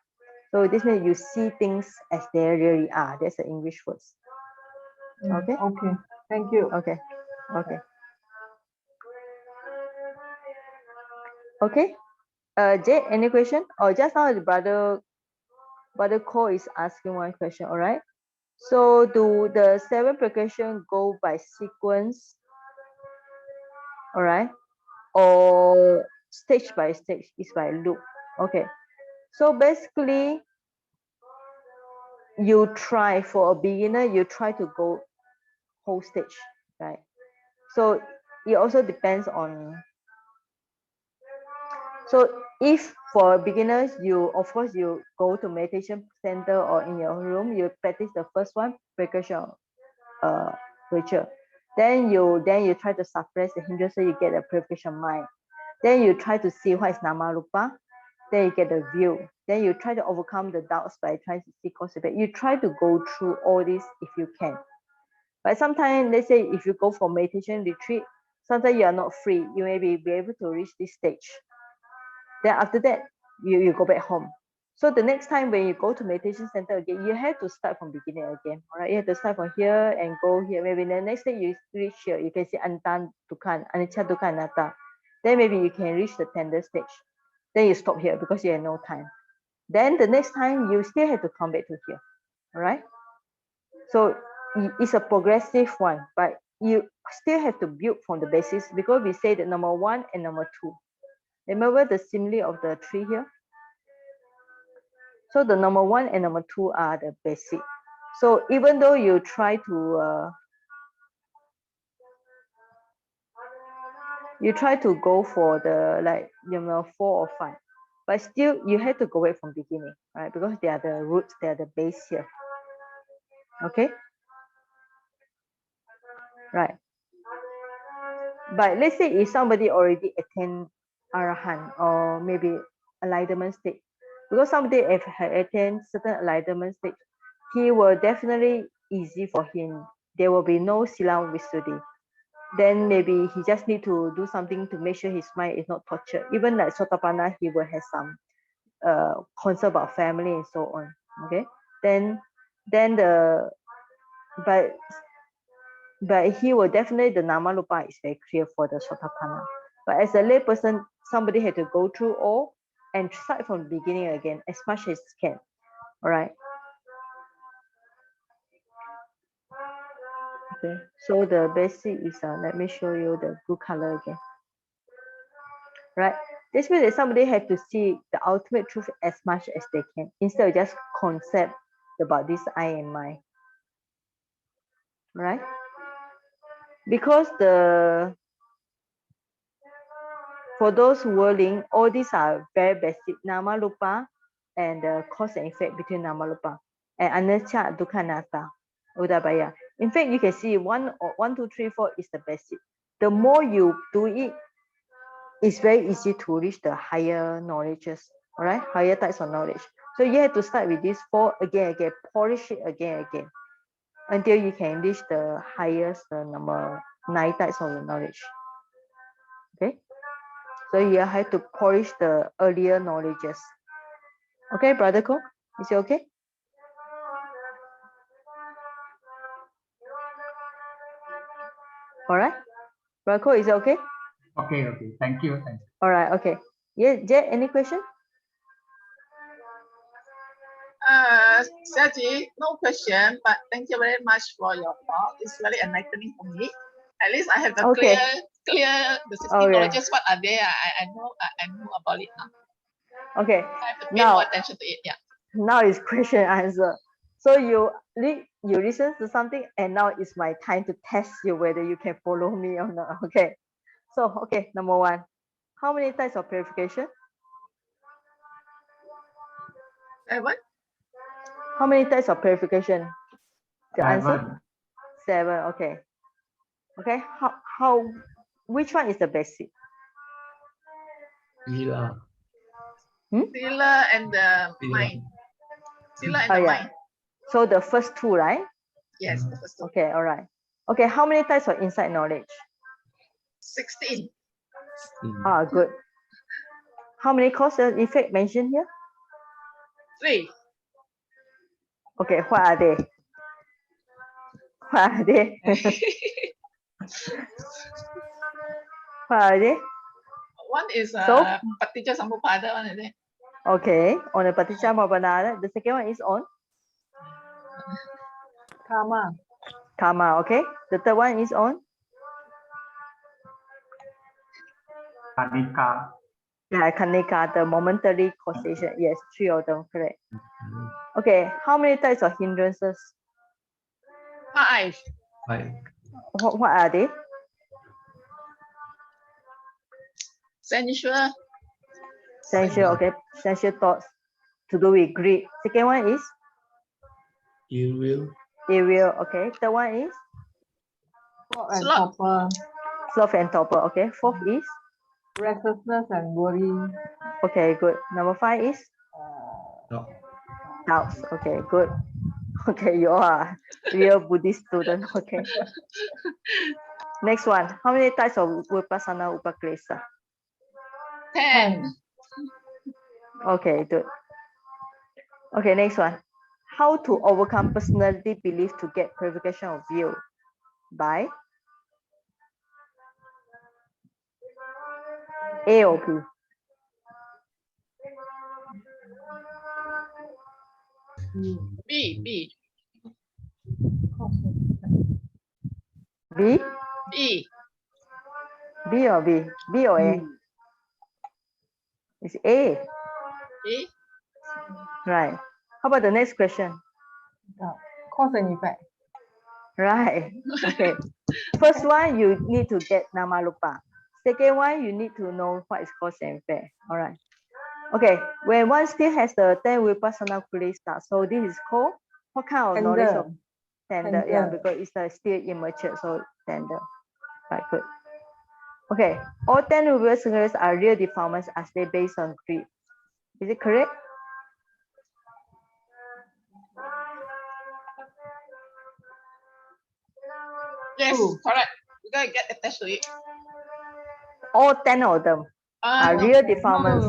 So this means you see things as they really are. That's the English words. Okay. Okay. Thank you. Okay. Okay. Jay, any question? Or just now the brother Cole is asking one question. All right. So do the 7 precautions go by sequence? All right. Or stage by stage is by loop. Okay. So basically, you try for a beginner, you try to go whole stage, right? So it also depends on. So if for beginners, you of course you go to meditation center or in your room, you practice the first one, precaution, ritual. Then you try to suppress the hindrance, so you get a purification mind. Then you try to see what is nama rupa. Then you get the view. Then you try to overcome the doubts by trying to see cause effect. You try to go through all this if you can. But sometimes, let's say if you go for meditation retreat, sometimes you are not free. You may be able to reach this stage. Then after that, you go back home. So the next time when you go to meditation center again, you have to start from beginning again. All right, you have to start from here and go here. Maybe the next day you reach here, you can see Anta Dukkha, Anicca Dukkha Anatta. Then maybe you can reach the tender stage. Then you stop here because you have no time. Then the next time you still have to come back to here. All right. So it's a progressive one, but you still have to build from the basis, because we say that number 1 and number 2. Remember the simile of the tree here? So the number 1 and number 2 are the basic. So even though you try to go for the 4 or 5, but still you have to go back from beginning, right? Because they are the roots, they are the base here. Okay, right? But let's say if somebody already attained Arahant or maybe enlightenment state, Because somebody if attend certain enlightenment stage, he will definitely easy for him. There will be no sila visuddhi. Then maybe he just need to do something to make sure his mind is not tortured. Even like Sotapanna, he will have some concern about family and so on. Okay, then the but he will definitely, the Namarupa is very clear for the Sotapanna. But as a lay person, somebody had to go through all and start from the beginning again as much as can. All right. Okay. So the basic is let me show you the blue color again. Right. This means that somebody had to see the ultimate truth as much as they can instead of just concept about this I and mind. Right. Because for those worldling, all these are very basic nama rupa and the cause and effect between nama rupa and anicca, dukkha, anatta, udabaya. In fact, you can see 1, 2, 3, 4 is the basic. The more you do it, it's very easy to reach the higher knowledges, all right? Higher types of knowledge. So you have to start with this 4 again, polish it again, until you can reach the highest, number 9 types of the knowledge. Okay. So you have to polish the earlier knowledges. Okay, Brother Ko, is it okay? All right. Brother Ko, is it okay? Okay. Thank you. All right. Okay. Yeah, Jet, any question? Saji, no question, but thank you very much for your talk. It's very enlightening for me. At least I have a clear the 16 knowledges. What are they? I know about it now. Okay. I have to pay more attention to it. Yeah. Now is question answer. So you listen to something, and now it's my time to test you whether you can follow me or not. Okay. So okay, number 1, how many types of purification? 7. How many types of purification? The 7. answer 7. Okay. Okay. How which one is the basic? Sila. Sila and the mind. Sila and the mind. So the first 2, right? Yes, the first 2. Okay, all right. Okay, how many types of insight knowledge? 16. Ah, good. How many cause and effect mentioned here? 3. Okay, what are they? What are they? What are they? One is Paticca Samuppada, one is it? Okay, on the Paticca Samuppada. The second one is on? Karma, okay. The third one is on? Kanika. Yeah, Kanika, the momentary causation. Yes, 3 of them, correct. Okay, how many types of hindrances? 5. What are they? Sensual. Okay. Sensual thoughts to do with greed. Second one is? Ill will. Okay. Third one is? Sloth and torpor. Okay. Fourth is? Restlessness and worry. Okay, good. Number 5 is? Doubts. Okay, good. Okay, you are real Buddhist student. Okay. Next one. How many types of Vipassanupakkilesa? 10. Okay, good. Okay, next one. How to overcome personality belief to get purification of view? By A or B? B. B? B. B or B? B or A? It's A. A. Right. How about the next question? Cause and effect. Right. Okay. First one, you need to get Namarupa. Second one, you need to know what is cause and effect. All right. Okay. When one still has the 10 Vipassanupakkilesa, so this is called what kind of knowledge of tender? Yeah, because it's still immature, so tender. Right. Good. Okay. All 10 Vipassanupakkilesa are real defilements as they based on greed. Is it correct? Yes, correct. You gotta get attached to it. All 10 of them are real defilements.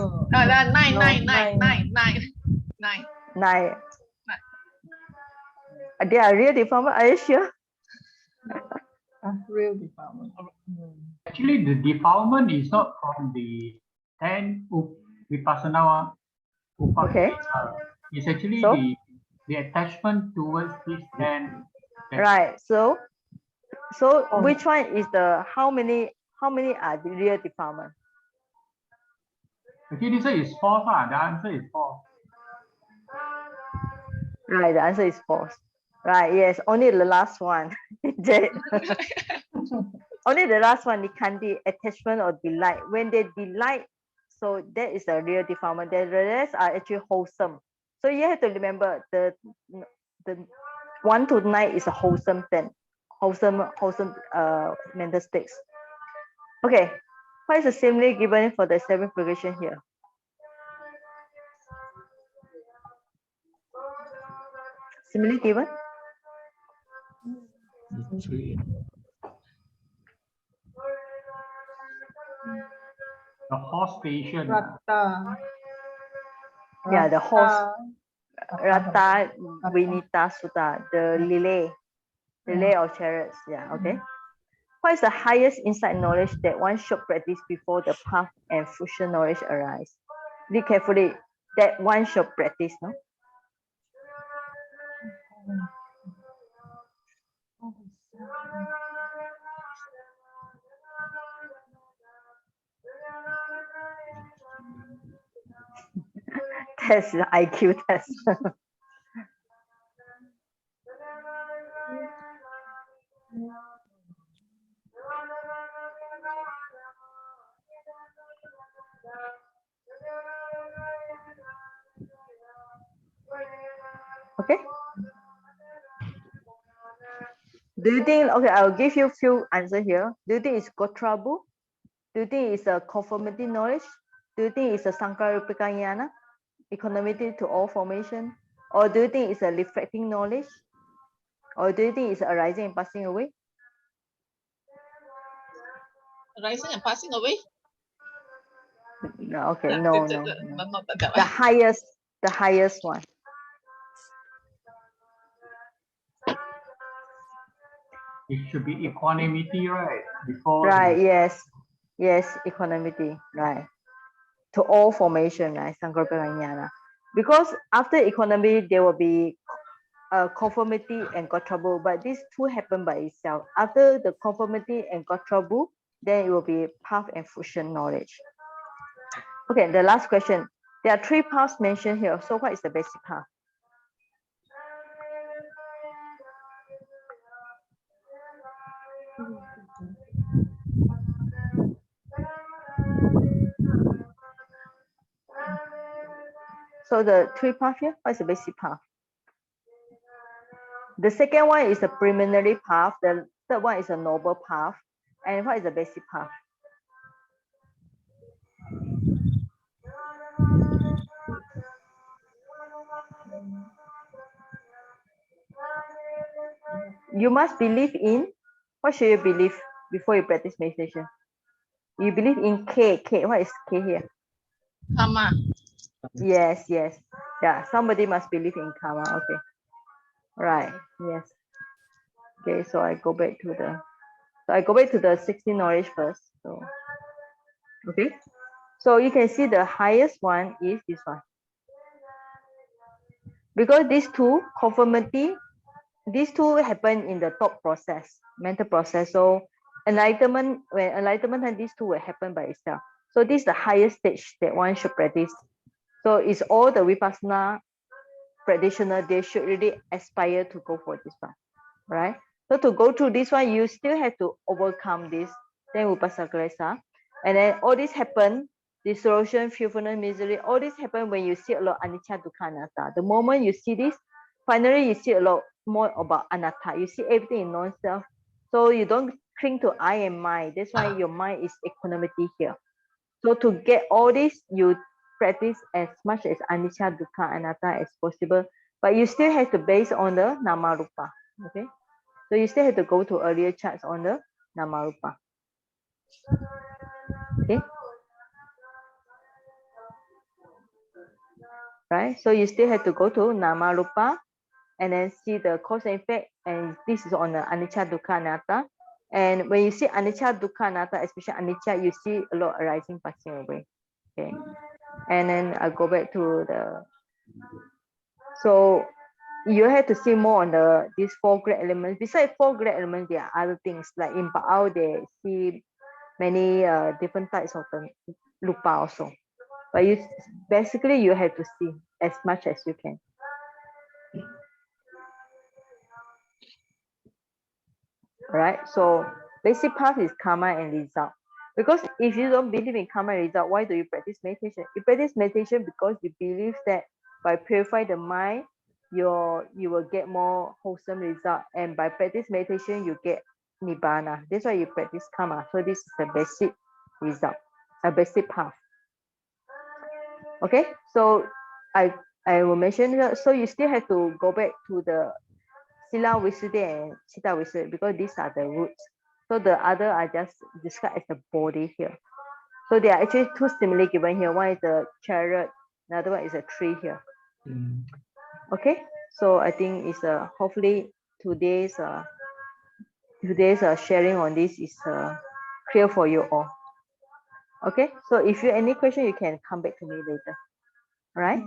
Nine. They are real defilements. Are you sure? Real defilement. Actually, the defilement is not from the 10 Vipassana Upakkilesa. It's actually the attachment towards this 10. Right. So which one is the how many are the real defilement? Okay, this one is false. The answer is false. Right, the answer is false. Right, yes, only the last one. Only the last one, the Kanti, attachment or delight. When they delight, so that is a real defilement. The rest are actually wholesome. So you have to remember the 1 to 9 is a wholesome thing, wholesome mental states. Okay, what is the simile given for the 7th purgation here? Simile given? The horse station. Yeah, the horse. Rata Vinita Sutta, the relay of chariots. Yeah, okay. What is the highest insight knowledge that one should practice before the path and fruition knowledge arise? Read carefully that one should practice, no? Test the IQ test. Okay. Do you think, okay, I'll give you a few answers here. Do you think it's Gotrabu? Do you think it's a conformity knowledge? Do you think it's a Sankaripikanyana, equanimity to all formation? Or do you think it's a reflecting knowledge? Or do you think it's arising and passing away? Arising and passing away? No, okay, no. The highest one. It should be equanimity, right? Before. Right, yes, equanimity, right. To all formation, right, Sankaripikanyana. Because after equanimity, there will be conformity and Gotrabu, but these two happen by itself. After the conformity and Gotrabu, then it will be path and fruition knowledge. Okay, the last question. There are 3 paths mentioned here. So what is the basic path? So the 3 paths here, what is the basic path? The second one is a preliminary path. The third one is a noble path. And what is the basic path? You must believe in, what should you believe before you practice meditation? You believe in K. What is K here? Karma. Yes. Yeah, somebody must believe in karma. Okay. Right. Yes. Okay, so I go back to the 16 knowledge first. So okay. So you can see the highest one is this one. Because these two, conformity, these two happen in the thought process, mental process. So enlightenment, when enlightenment and these two will happen by itself. So this is the highest stage that one should practice. So it's all the Vipassana practitioner, they should really aspire to go for this one, right? So to go through this one, you still have to overcome this, then Vipassanupakkilesa. And then all this happen, dissolution, fearfulness, misery, all this happen when you see a lot of anicca, dukkha, anatta. The moment you see this, finally you see a lot more about anatta. You see everything in non-self. So you don't cling to I and mind. That's why your mind is equanimity here. So to get all this, you practice as much as anicca, dukkha, anatta as possible, but you still have to base on the nama rupa. Okay, So you still have to go to earlier charts on the Namarupa. Okay. Right. So you still have to go to Namarupa and then see the cause and effect. And this is on the Anicca Dukkha Anatta. And when you see Anicca Dukkha Anatta, especially Anicca, you see a lot arising, passing away. Okay. And then I go back to the. So you have to see more on these 4 great elements. Besides 4 great elements, there are other things like in Pa'au, they see many different types of the lupa also. But you basically you have to see as much as you can. Right? So basic path is karma and result. Because if you don't believe in karma and result, why do you practice meditation? You practice meditation because you believe that by purifying the mind, you will get more wholesome result, and by practice meditation you get nibbana. That's why you practice karma. So this is the basic result, a basic path. Okay, so I will mention that. So you still have to go back to the Sila Visuddhi and Chitta Visuddhi because these are the roots. So the other are just described as the body here. So there are actually 2 stimuli given here. One is the chariot, another one is a tree here. Okay, so I think it's hopefully today's sharing on this is clear for you all. Okay, so if you have any question, you can come back to me later. All right.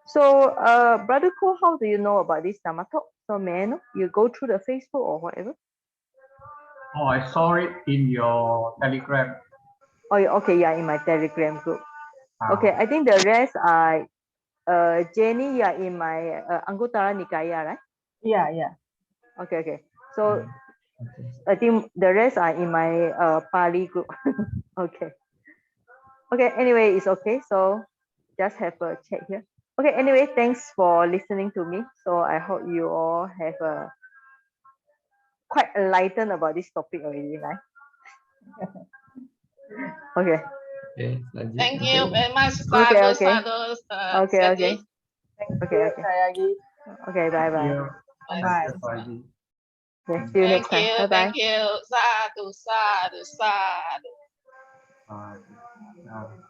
So Brother Ko, how do you know about this Dhamma talk? So may I know, you go through the Facebook or whatever? Oh, I saw it in your Telegram. Oh, okay, yeah, in my Telegram group. Okay, I think the rest are Jenny, you are in my Anguttara Nikaya, right? Yeah, yeah. Okay. So I think the rest are in my Pali group. Okay. Anyway, it's okay. So just have a check here. Okay, anyway, thanks for listening to me. So I hope you all have quite enlightened about this topic already, right? Okay. Thank you very much. Okay. Okay. Okay, bye. Bye. Okay, see you next time. Bye. Thank you. Sadhu.